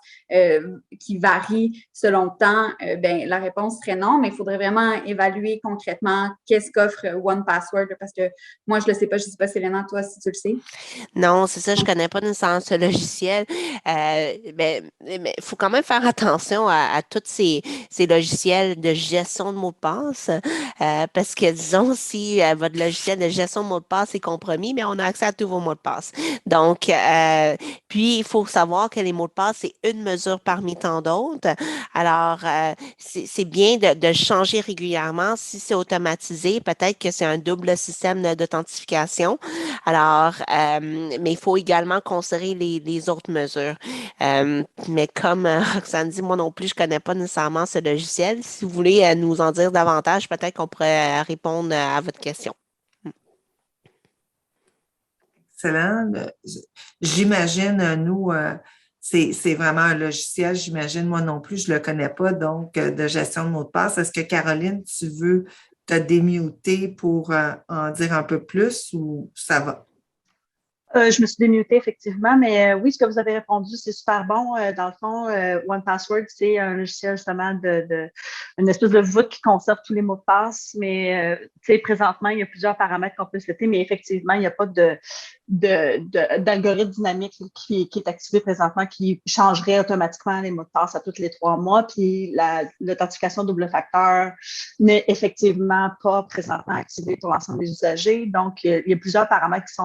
qui varient selon le temps, la réponse serait non, mais il faudrait vraiment évaluer concrètement qu'est-ce qu'offre 1Password, parce que moi, je ne le sais pas. Je ne sais pas, Selena, toi, si tu le sais. Non, c'est ça, je ne connais pas nécessairement ce logiciel. Mais il faut quand même faire attention à tous ces logiciels de gestion de mots de passe, parce que disons, si votre logiciel de gestion de mots de passe est compromis, mais on a accès à tous vos mots de passe. Donc, puis il faut savoir que les mots de passe, c'est une mesure parmi tant d'autres. Alors, c'est bien de changer régulièrement. Si c'est automatisé, peut-être que c'est un double système d'authentification. Alors, mais il faut également considérer les autres mesures. Mais comme Roxane dit, moi non plus, je ne connais pas nécessairement ce logiciel. Si vous voulez nous en dire davantage, peut-être qu'on pourrait répondre à votre question. Excellent. J'imagine, nous, c'est vraiment un logiciel, j'imagine, moi non plus, je ne le connais pas, donc de gestion de mots de passe. Est-ce que Caroline, tu veux te démuter pour en dire un peu plus ou ça va? Je me suis démutée, effectivement, mais oui, ce que vous avez répondu, c'est super bon. Dans le fond, 1Password, c'est un logiciel justement une espèce de voûte qui conserve tous les mots de passe, mais présentement, il y a plusieurs paramètres qu'on peut setter, mais effectivement, il n'y a pas d'algorithme dynamique qui est activé présentement qui changerait automatiquement les mots de passe à tous les 3 mois, puis l'authentification double facteur n'est effectivement pas présentement activée pour l'ensemble des usagers. Donc, il y a plusieurs paramètres qui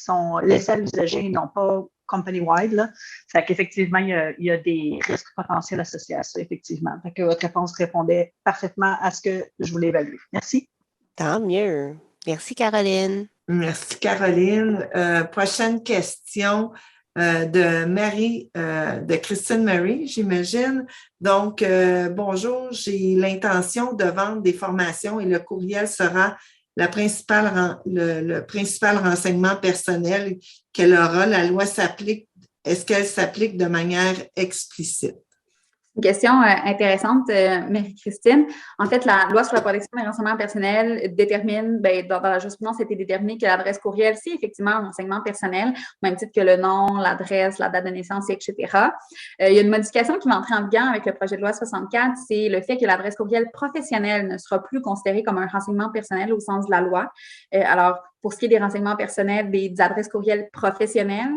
sont laissés à l'usager et non pas company-wide. Là. Fait qu'effectivement, il y a des risques potentiels associés à ça, effectivement. Fait que votre réponse répondait parfaitement à ce que je voulais évaluer. Merci. Tant mieux. Merci, Caroline. Merci, Caroline. Prochaine question de Marie, de Christine Marie, j'imagine. Donc, bonjour, j'ai l'intention de vendre des formations et le courriel sera le principal renseignement personnel qu'elle aura. La loi s'applique. Est-ce qu'elle s'applique de manière explicite? Une question intéressante, Marie-Christine. En fait, la loi sur la protection des renseignements personnels détermine, dans la jurisprudence, c'était déterminé que l'adresse courriel, c'est effectivement un renseignement personnel, au même titre que le nom, l'adresse, la date de naissance, etc. Il y a une modification qui va entrer en vigueur avec le projet de loi 64, c'est le fait que l'adresse courriel professionnelle ne sera plus considérée comme un renseignement personnel au sens de la loi. Alors, pour ce qui est des renseignements personnels, des adresses courriels professionnelles,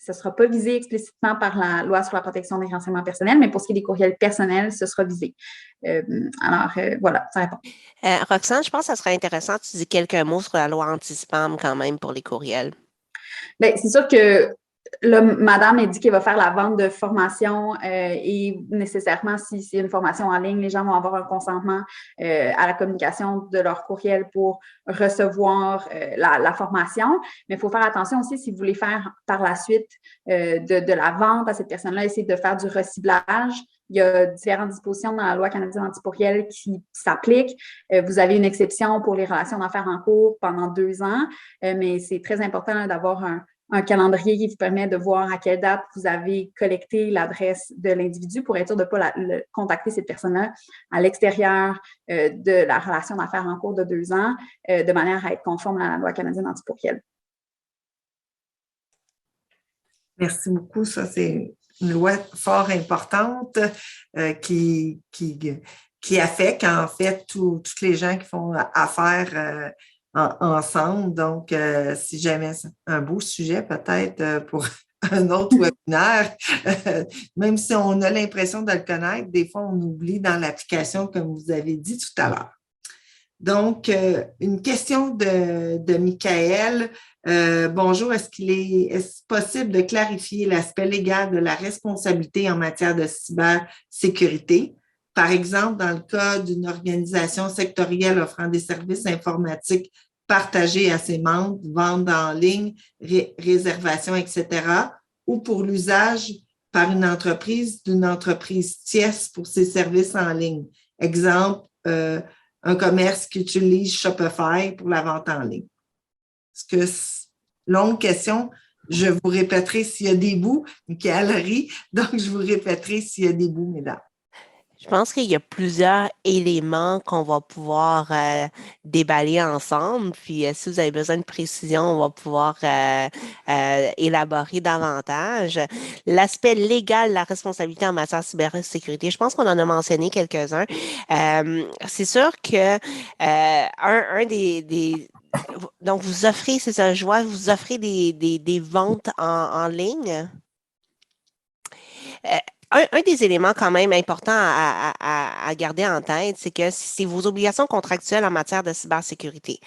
ce ne sera pas visé explicitement par la loi sur la protection des renseignements personnels, mais pour ce qui est des courriels personnels, ce sera visé. Voilà, ça répond. Roxane, je pense que ça serait intéressant que tu dis quelques mots sur la loi anti-spam quand même pour les courriels. Bien, c'est sûr que là, madame a dit qu'elle va faire la vente de formation et nécessairement, si c'est une formation en ligne, les gens vont avoir un consentement à la communication de leur courriel pour recevoir la formation. Mais il faut faire attention aussi si vous voulez faire par la suite de la vente à cette personne-là, essayer de faire du reciblage. Il y a différentes dispositions dans la loi canadienne anti-courriel qui s'appliquent. Vous avez une exception pour les relations d'affaires en cours pendant 2 ans, mais c'est très important là, d'avoir un calendrier qui vous permet de voir à quelle date vous avez collecté l'adresse de l'individu pour être sûr de ne pas contacter cette personne-là à l'extérieur de la relation d'affaires en cours de 2 ans, de manière à être conforme à la loi canadienne anti-courriel. Merci beaucoup. Ça, c'est une loi fort importante qui affecte en fait toutes les gens qui font affaire ensemble. Donc, si jamais c'est un beau sujet peut-être pour un autre webinaire, même si on a l'impression de le connaître, des fois on oublie dans l'application, comme vous avez dit tout à l'heure. Donc, une question de Michael. Bonjour, est-ce possible de clarifier l'aspect légal de la responsabilité en matière de cybersécurité? Par exemple, dans le cas d'une organisation sectorielle offrant des services informatiques partagés à ses membres, vente en ligne, réservation, etc., ou pour l'usage par une entreprise d'une entreprise tierce pour ses services en ligne. Exemple, un commerce qui utilise Shopify pour la vente en ligne. Longue question, je vous répéterai s'il y a des bouts. Michael rit, donc je vous répéterai s'il y a des bouts, mesdames. Je pense qu'il y a plusieurs éléments qu'on va pouvoir déballer ensemble. Puis, si vous avez besoin de précision, on va pouvoir élaborer davantage. L'aspect légal de la responsabilité en matière de cybersécurité, je pense qu'on en a mentionné quelques-uns. C'est sûr que donc, vous offrez, c'est ça, je vois, vous offrez des ventes en ligne. Un des éléments quand même importants à garder en tête, c'est que c'est vos obligations contractuelles en matière de cybersécurité.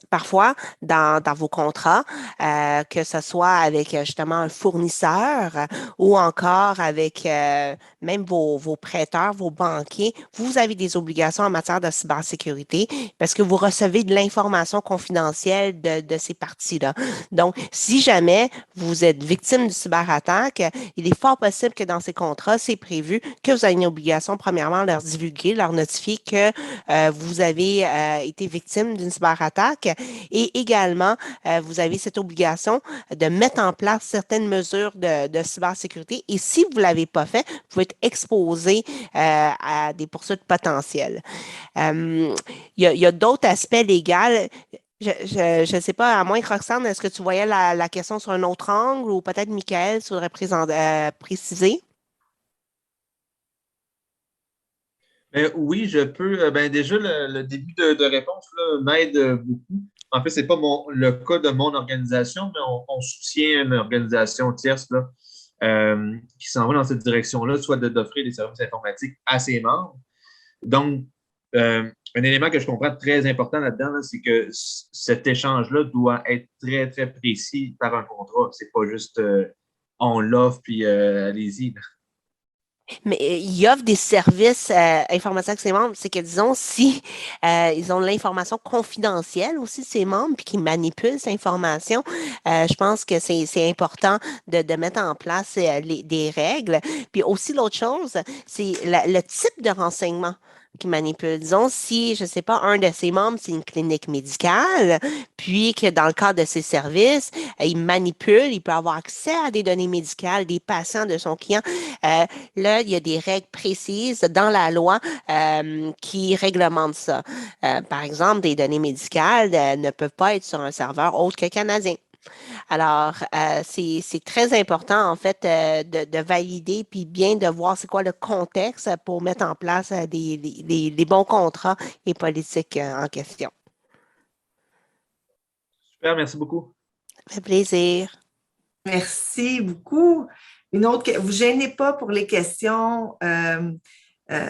Parfois, dans vos contrats, que ce soit avec justement un fournisseur ou encore avec même vos prêteurs, vos banquiers, vous avez des obligations en matière de cybersécurité parce que vous recevez de l'information confidentielle de ces parties-là. Donc, si jamais vous êtes victime de cyberattaque, il est fort possible que dans ces contrats, c'est prévu que vous avez une obligation, premièrement, de leur divulguer, leur notifier que vous avez été victime d'une cyberattaque et également, vous avez cette obligation de mettre en place certaines mesures de cybersécurité et si vous ne l'avez pas fait, vous pouvez être exposé à des poursuites potentielles. Il y a d'autres aspects légaux. Je ne sais pas, à moins que Roxane, est-ce que tu voyais la question sur un autre angle ou peut-être Michael, tu voudrais préciser? Oui, je peux. Déjà, le début de réponse m'aide beaucoup. En fait, ce n'est pas le cas de mon organisation, mais on soutient une organisation tierce qui s'en va dans cette direction-là, soit d'offrir des services informatiques à ses membres. Donc, un élément que je comprends très important là-dedans, c'est que cet échange-là doit être très, très précis par un contrat. C'est pas juste on l'offre puis allez-y. Mais ils offrent des services informatiques à ses membres. C'est que, disons, si ils ont de l'information confidentielle aussi de ses membres puis qu'ils manipulent cette information, je pense que c'est important de mettre en place des règles. Puis aussi, l'autre chose, c'est le type de renseignement qui manipule. Disons, si, je ne sais pas, un de ses membres, c'est une clinique médicale, puis que dans le cadre de ses services, il manipule, il peut avoir accès à des données médicales des patients de son client. Là, il y a des règles précises dans la loi qui réglementent ça. Par exemple, des données médicales ne peuvent pas être sur un serveur autre que canadien. Alors, c'est très important, en fait, de valider puis bien de voir c'est quoi le contexte pour mettre en place des bons contrats et politiques en question. Super, merci beaucoup. Ça fait plaisir. Merci beaucoup. Une autre, vous gênez pas pour les questions.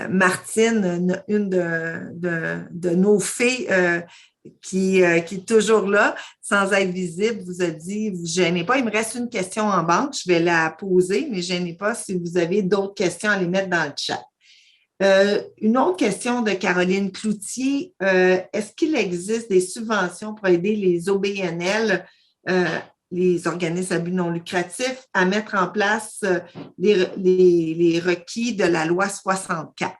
Martine, une de nos fées qui est toujours là, sans être visible, vous a dit, vous ne gênez pas. Il me reste une question en banque, je vais la poser, mais ne gênez pas si vous avez d'autres questions à les mettre dans le chat. Une autre question de Caroline Cloutier. Est-ce qu'il existe des subventions pour aider les OBNL, les organismes à but non lucratif, à mettre en place les requis de la loi 64?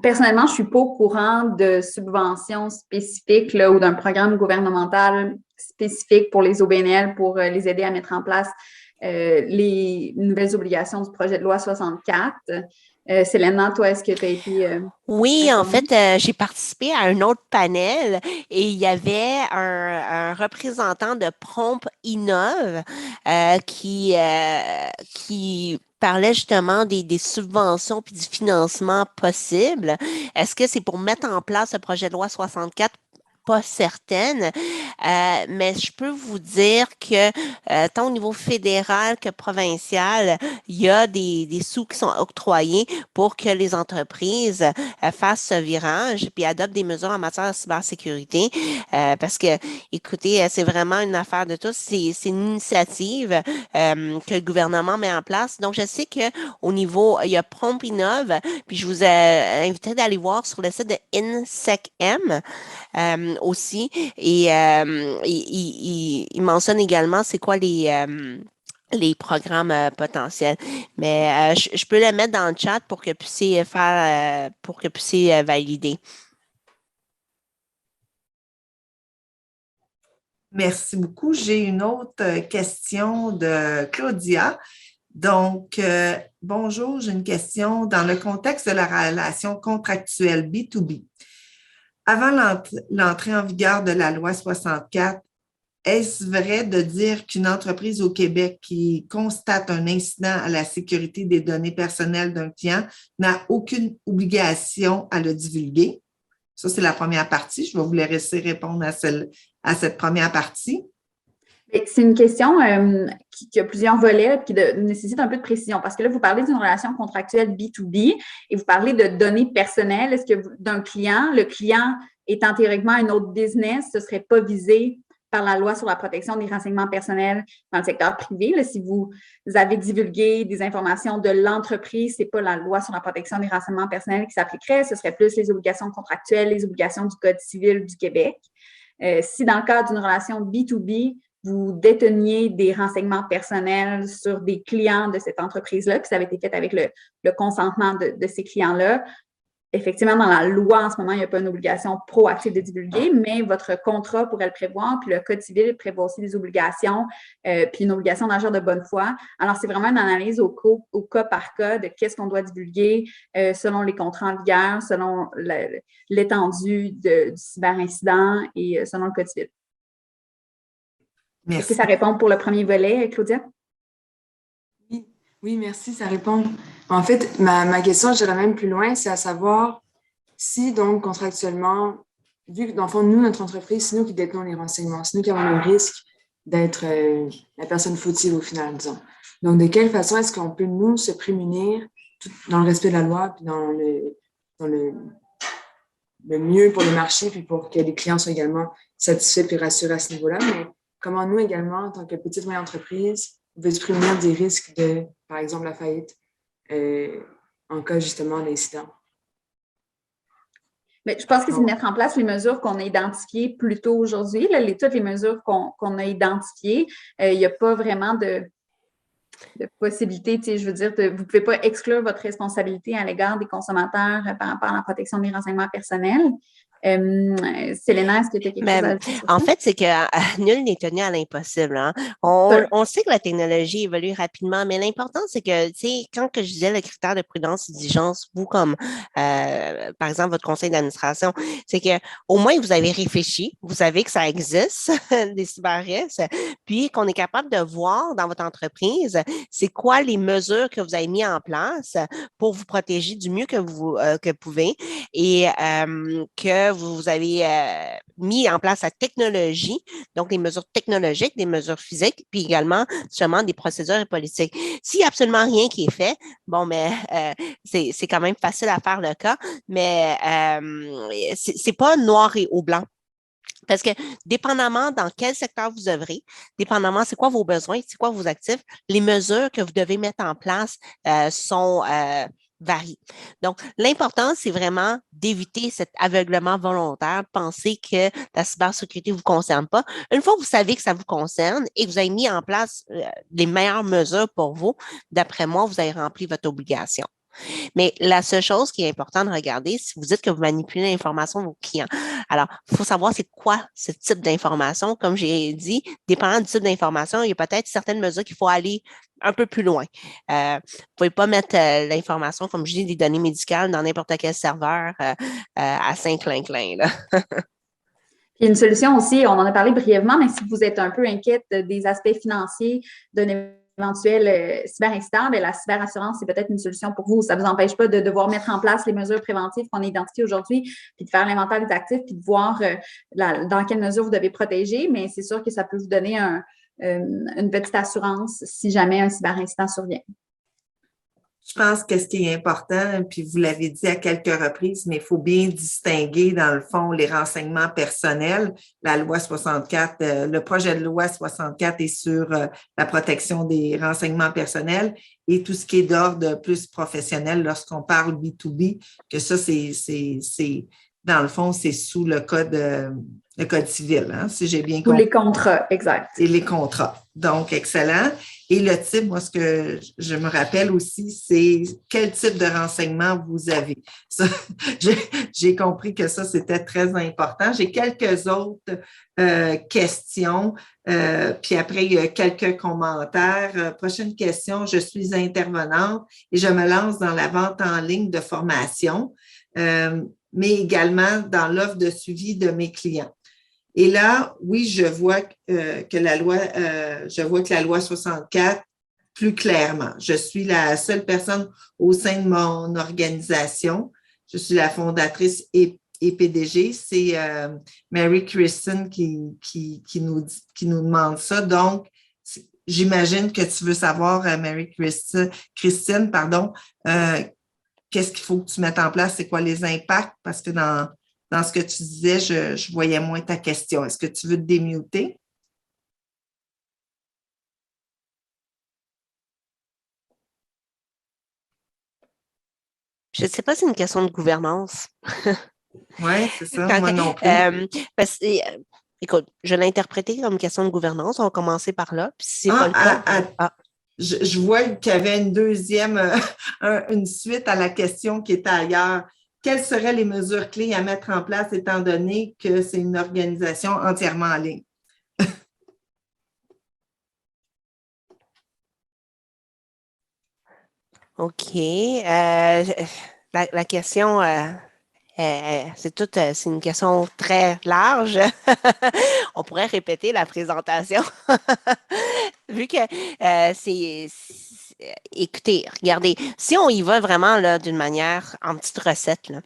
Personnellement, je ne suis pas au courant de subventions spécifiques là, ou d'un programme gouvernemental spécifique pour les OBNL pour les aider à mettre en place les nouvelles obligations du projet de loi 64. Selena, toi, est-ce que tu as été… Oui, en fait, j'ai participé à un autre panel et il y avait un représentant de Prompt Innov qui parlait justement des subventions puis du financement possible. Est-ce que c'est pour mettre en place le projet de loi 64? Pas certaine, mais je peux vous dire que tant au niveau fédéral que provincial, il y a des sous qui sont octroyés pour que les entreprises fassent ce virage puis adoptent des mesures en matière de cybersécurité. Parce que, écoutez, c'est vraiment une affaire de tous. C'est une initiative que le gouvernement met en place. Donc, je sais qu'au niveau, il y a Prompt Innov, puis je vous ai invité d'aller voir sur le site de INSECM. Aussi. Et il mentionne également c'est quoi les programmes potentiels. Mais je peux le mettre dans le chat pour que vous puissiez faire, pour que vous puissiez valider. Merci beaucoup. J'ai une autre question de Claudia. Donc, bonjour, j'ai une question dans le contexte de la relation contractuelle B2B. Avant l'entrée en vigueur de la loi 64, est-ce vrai de dire qu'une entreprise au Québec qui constate un incident à la sécurité des données personnelles d'un client n'a aucune obligation à le divulguer? Ça, c'est la première partie. Je vais vous laisser répondre à cette première partie. C'est une question qui a plusieurs volets et qui nécessite un peu de précision parce que là, vous parlez d'une relation contractuelle B2B et vous parlez de données personnelles. Est-ce que d'un client, le client étant théoriquement un autre business, ce ne serait pas visé par la loi sur la protection des renseignements personnels dans le secteur privé? Là, si vous avez divulgué des informations de l'entreprise, ce n'est pas la loi sur la protection des renseignements personnels qui s'appliquerait, ce serait plus les obligations contractuelles, les obligations du Code civil du Québec. Si dans le cadre d'une relation B2B, vous déteniez des renseignements personnels sur des clients de cette entreprise-là, puis ça avait été fait avec le consentement de ces clients-là. Effectivement, dans la loi, en ce moment, il n'y a pas une obligation proactive de divulguer, mais votre contrat pourrait le prévoir, puis le Code civil prévoit aussi des obligations, puis une obligation d'agir de bonne foi. Alors, c'est vraiment une analyse au cas par cas de qu'est-ce qu'on doit divulguer selon les contrats en vigueur, selon l'étendue du cyberincident et selon le Code civil. Merci. Est-ce que ça répond pour le premier volet, Claudia? Oui, merci, ça répond. En fait, ma question, j'irais même plus loin, c'est à savoir si, donc, contractuellement, vu que, dans le fond, nous, notre entreprise, c'est nous qui détenons les renseignements, c'est nous qui avons le risque d'être la personne fautive au final, disons. Donc, de quelle façon est-ce qu'on peut, nous, se prémunir dans le respect de la loi, puis dans le mieux pour le marché, puis pour que les clients soient également satisfaits et rassurés à ce niveau-là, mais comment nous également, en tant que petite moyenne entreprise, on veut se prémunir des risques de, par exemple, la faillite en cas justement d'incident? Mais je pense que c'est de mettre en place les mesures qu'on a identifiées plus tôt aujourd'hui. Toutes les mesures qu'on a identifiées, il n'y a pas vraiment de possibilité, je veux dire, vous ne pouvez pas exclure votre responsabilité à l'égard des consommateurs par rapport à la protection des renseignements personnels. Selena, est-ce que tu as quelque chose à ajouter sur ça? En fait, c'est que nul n'est tenu à l'impossible. Hein? On sait que la technologie évolue rapidement, mais l'important, c'est que, tu sais, quand que je disais le critère de prudence et diligence, vous comme, par exemple, votre conseil d'administration, c'est que au moins vous avez réfléchi, vous savez que ça existe, des cyberrisques, puis qu'on est capable de voir dans votre entreprise, c'est quoi les mesures que vous avez mises en place pour vous protéger du mieux que vous pouvez et que vous avez mis en place la technologie, donc des mesures technologiques, des mesures physiques, puis également justement des procédures et politiques. S'il n'y a absolument rien qui est fait, bon, mais c'est quand même facile à faire le cas, mais c'est pas noir et au blanc. Parce que dépendamment dans quel secteur vous œuvrez, dépendamment c'est quoi vos besoins, c'est quoi vos actifs, les mesures que vous devez mettre en place sont varient. Donc, l'important, c'est vraiment d'éviter cet aveuglement volontaire, de penser que la cybersécurité ne vous concerne pas. Une fois que vous savez que ça vous concerne et que vous avez mis en place les meilleures mesures pour vous, d'après moi, vous avez rempli votre obligation. Mais la seule chose qui est importante de regarder, si vous dites que vous manipulez l'information de vos clients, alors, il faut savoir c'est quoi ce type d'information. Comme j'ai dit, dépendant du type d'information, il y a peut-être certaines mesures qu'il faut aller un peu plus loin. Vous ne pouvez pas mettre l'information, comme je dis, des données médicales dans n'importe quel serveur à Saint-Clinclin. Il y a une solution aussi, on en a parlé brièvement, mais si vous êtes un peu inquiète des aspects financiers d'un éventuel cyberincident, bien, la cyberassurance, c'est peut-être une solution pour vous. Ça ne vous empêche pas de devoir mettre en place les mesures préventives qu'on a identifiées aujourd'hui, puis de faire l'inventaire des actifs, puis de voir dans quelle mesure vous devez protéger, mais c'est sûr que ça peut vous donner une petite assurance si jamais un cyberincident survient. Je pense que ce qui est important, puis vous l'avez dit à quelques reprises, mais il faut bien distinguer, dans le fond, les renseignements personnels. La loi 64, le projet de loi 64 est sur la protection des renseignements personnels et tout ce qui est d'ordre plus professionnel lorsqu'on parle B2B, que ça, c'est dans le fond, c'est sous le code civil, hein, si j'ai bien compris. Ou les contrats, exact. Et les contrats. Donc, excellent. Et le type, moi, ce que je me rappelle aussi, c'est quel type de renseignement vous avez. Ça, j'ai compris que ça, c'était très important. J'ai quelques autres questions, puis après, il y a quelques commentaires. Prochaine question, je suis intervenante et je me lance dans la vente en ligne de formation, mais également dans l'offre de suivi de mes clients. Et là, oui, je vois que la loi 64 plus clairement. Je suis la seule personne au sein de mon organisation. Je suis la fondatrice et PDG. C'est Mary Christine qui nous demande ça. Donc, j'imagine que tu veux savoir, Mary Christine, qu'est-ce qu'il faut que tu mettes en place? C'est quoi les impacts? Parce que dans ce que tu disais, je voyais moins ta question. Est-ce que tu veux te démuter? Je ne sais pas si c'est une question de gouvernance. Oui, c'est ça, moi non plus. Écoute, je l'ai interprété comme une question de gouvernance. On va commencer par là. Puis si c'est pas le cas. Je vois qu'il y avait une deuxième, une suite à la question qui était ailleurs. Quelles seraient les mesures clés à mettre en place étant donné que c'est une organisation entièrement en ligne? OK. La question, c'est une question très large. On pourrait répéter la présentation. Vu que écoutez, regardez, si on y va vraiment là d'une manière en petite recette, là,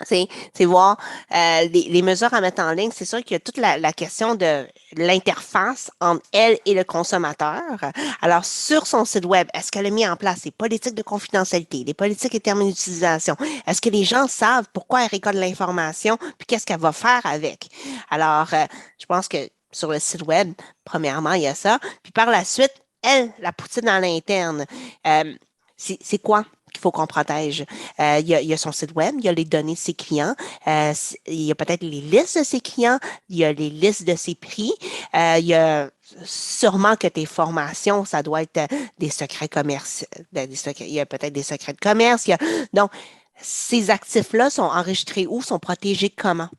c'est voir les mesures à mettre en ligne. C'est sûr qu'il y a toute la question de l'interface entre elle et le consommateur. Alors, sur son site web, est-ce qu'elle a mis en place les politiques de confidentialité, les politiques et termes d'utilisation? Est-ce que les gens savent pourquoi elle récolte l'information puis qu'est-ce qu'elle va faire avec? Alors, je pense que sur le site web, premièrement, il y a ça. Puis par la suite, elle, la poutine à l'interne, c'est quoi qu'il faut qu'on protège? Il y a son site web, il y a les données de ses clients, il y a peut-être les listes de ses clients, il y a les listes de ses prix, il y a sûrement que tes formations, ça doit être des secrets commerciaux, il y a peut-être des secrets de commerce. Donc, ces actifs-là sont enregistrés où? Sont protégés comment?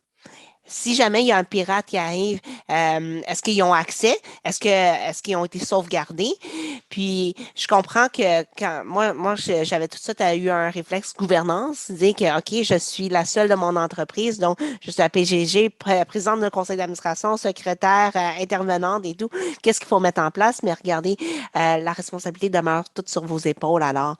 si jamais il y a un pirate qui arrive, est-ce qu'ils ont accès? Est-ce qu'ils ont été sauvegardés? Puis, je comprends que quand moi, j'avais tout de suite eu un réflexe gouvernance, dire que, OK, je suis la seule de mon entreprise, donc je suis la PGG, présidente du conseil d'administration, secrétaire, intervenante et tout. Qu'est-ce qu'il faut mettre en place? Mais regardez, la responsabilité demeure toute sur vos épaules alors.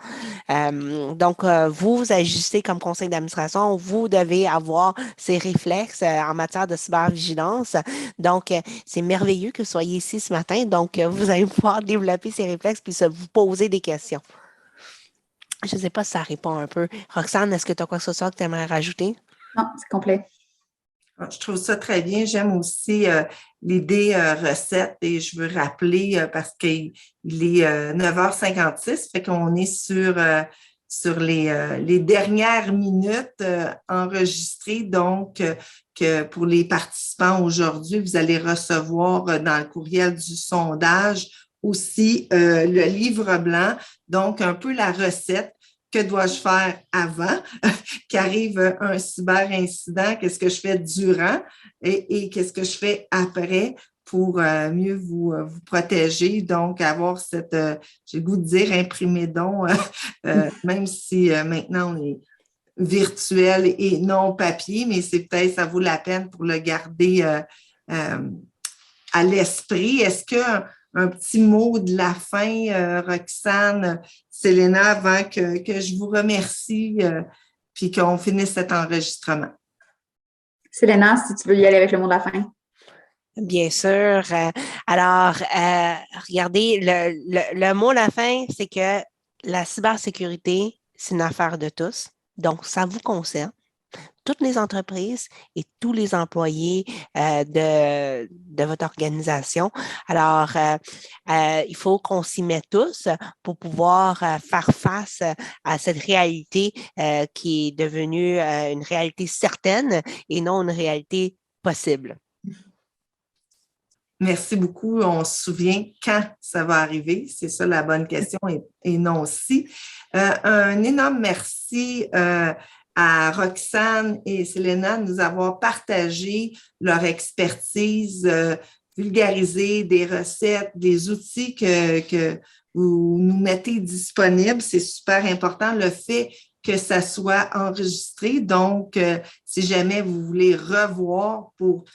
Donc, vous agissez comme conseil d'administration, vous devez avoir ces réflexes en matière de cybervigilance. Donc, c'est merveilleux que vous soyez ici ce matin. Donc, vous allez pouvoir développer ces réflexes puis vous poser des questions. Je ne sais pas si ça répond un peu. Roxane, est-ce que tu as quoi que ce soit que tu aimerais rajouter? Non, c'est complet. Je trouve ça très bien. J'aime aussi l'idée recette et je veux rappeler parce qu'il est 9h56, fait qu'on est sur les dernières minutes enregistrées. Donc, que pour les participants aujourd'hui, vous allez recevoir dans le courriel du sondage aussi le livre blanc, donc un peu la recette. Que dois-je faire avant qu'arrive un cyberincident? Qu'est-ce que je fais durant et qu'est-ce que je fais après pour mieux vous protéger? Donc, avoir cette, j'ai le goût de dire, imprimé don, même si maintenant on est virtuel et non papier, mais c'est peut-être, ça vaut la peine pour le garder à l'esprit. Est-ce qu'un petit mot de la fin, Roxane, Selena, avant que je vous remercie puis qu'on finisse cet enregistrement? Selena, si tu veux y aller avec le mot de la fin. Bien sûr. Alors, regardez, le mot de la fin, c'est que la cybersécurité, c'est une affaire de tous. Donc, ça vous concerne. Toutes les entreprises et tous les employés de votre organisation. Alors, il faut qu'on s'y mette tous pour pouvoir faire face à cette réalité qui est devenue une réalité certaine et non une réalité possible. Merci beaucoup. On se souvient quand ça va arriver. C'est ça la bonne question et non si. Un énorme merci à Roxane et Selena de nous avoir partagé leur expertise, vulgarisé des recettes, des outils que vous nous mettez disponibles. C'est super important. Le fait que ça soit enregistré. Donc, si jamais vous voulez revoir pour,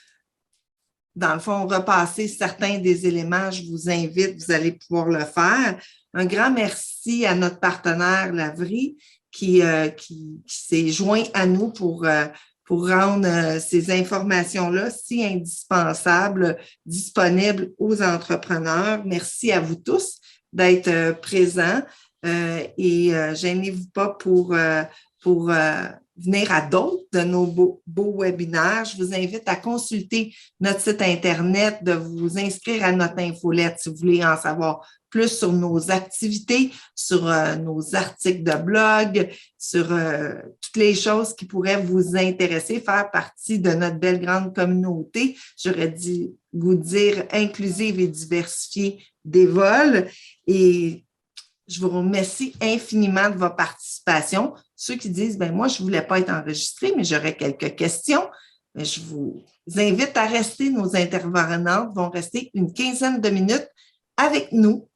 dans le fond, repasser certains des éléments, je vous invite, vous allez pouvoir le faire. Un grand merci à notre partenaire Lavry qui s'est joint à nous pour rendre ces informations-là si indispensables, disponibles aux entrepreneurs. Merci à vous tous d'être présents et gênez-vous pas pour venir à d'autres de nos beaux webinaires. Je vous invite à consulter notre site Internet, de vous inscrire à notre infolette si vous voulez en savoir plus sur nos activités, sur nos articles de blog, sur toutes les choses qui pourraient vous intéresser, faire partie de notre belle grande communauté, j'aurais dû vous dire inclusive et diversifiée d'Evol. Et je vous remercie infiniment de votre participation. Ceux qui disent, ben moi, je ne voulais pas être enregistré, mais j'aurais quelques questions. Mais je vous invite à rester. Nos intervenantes vont rester une quinzaine de minutes avec nous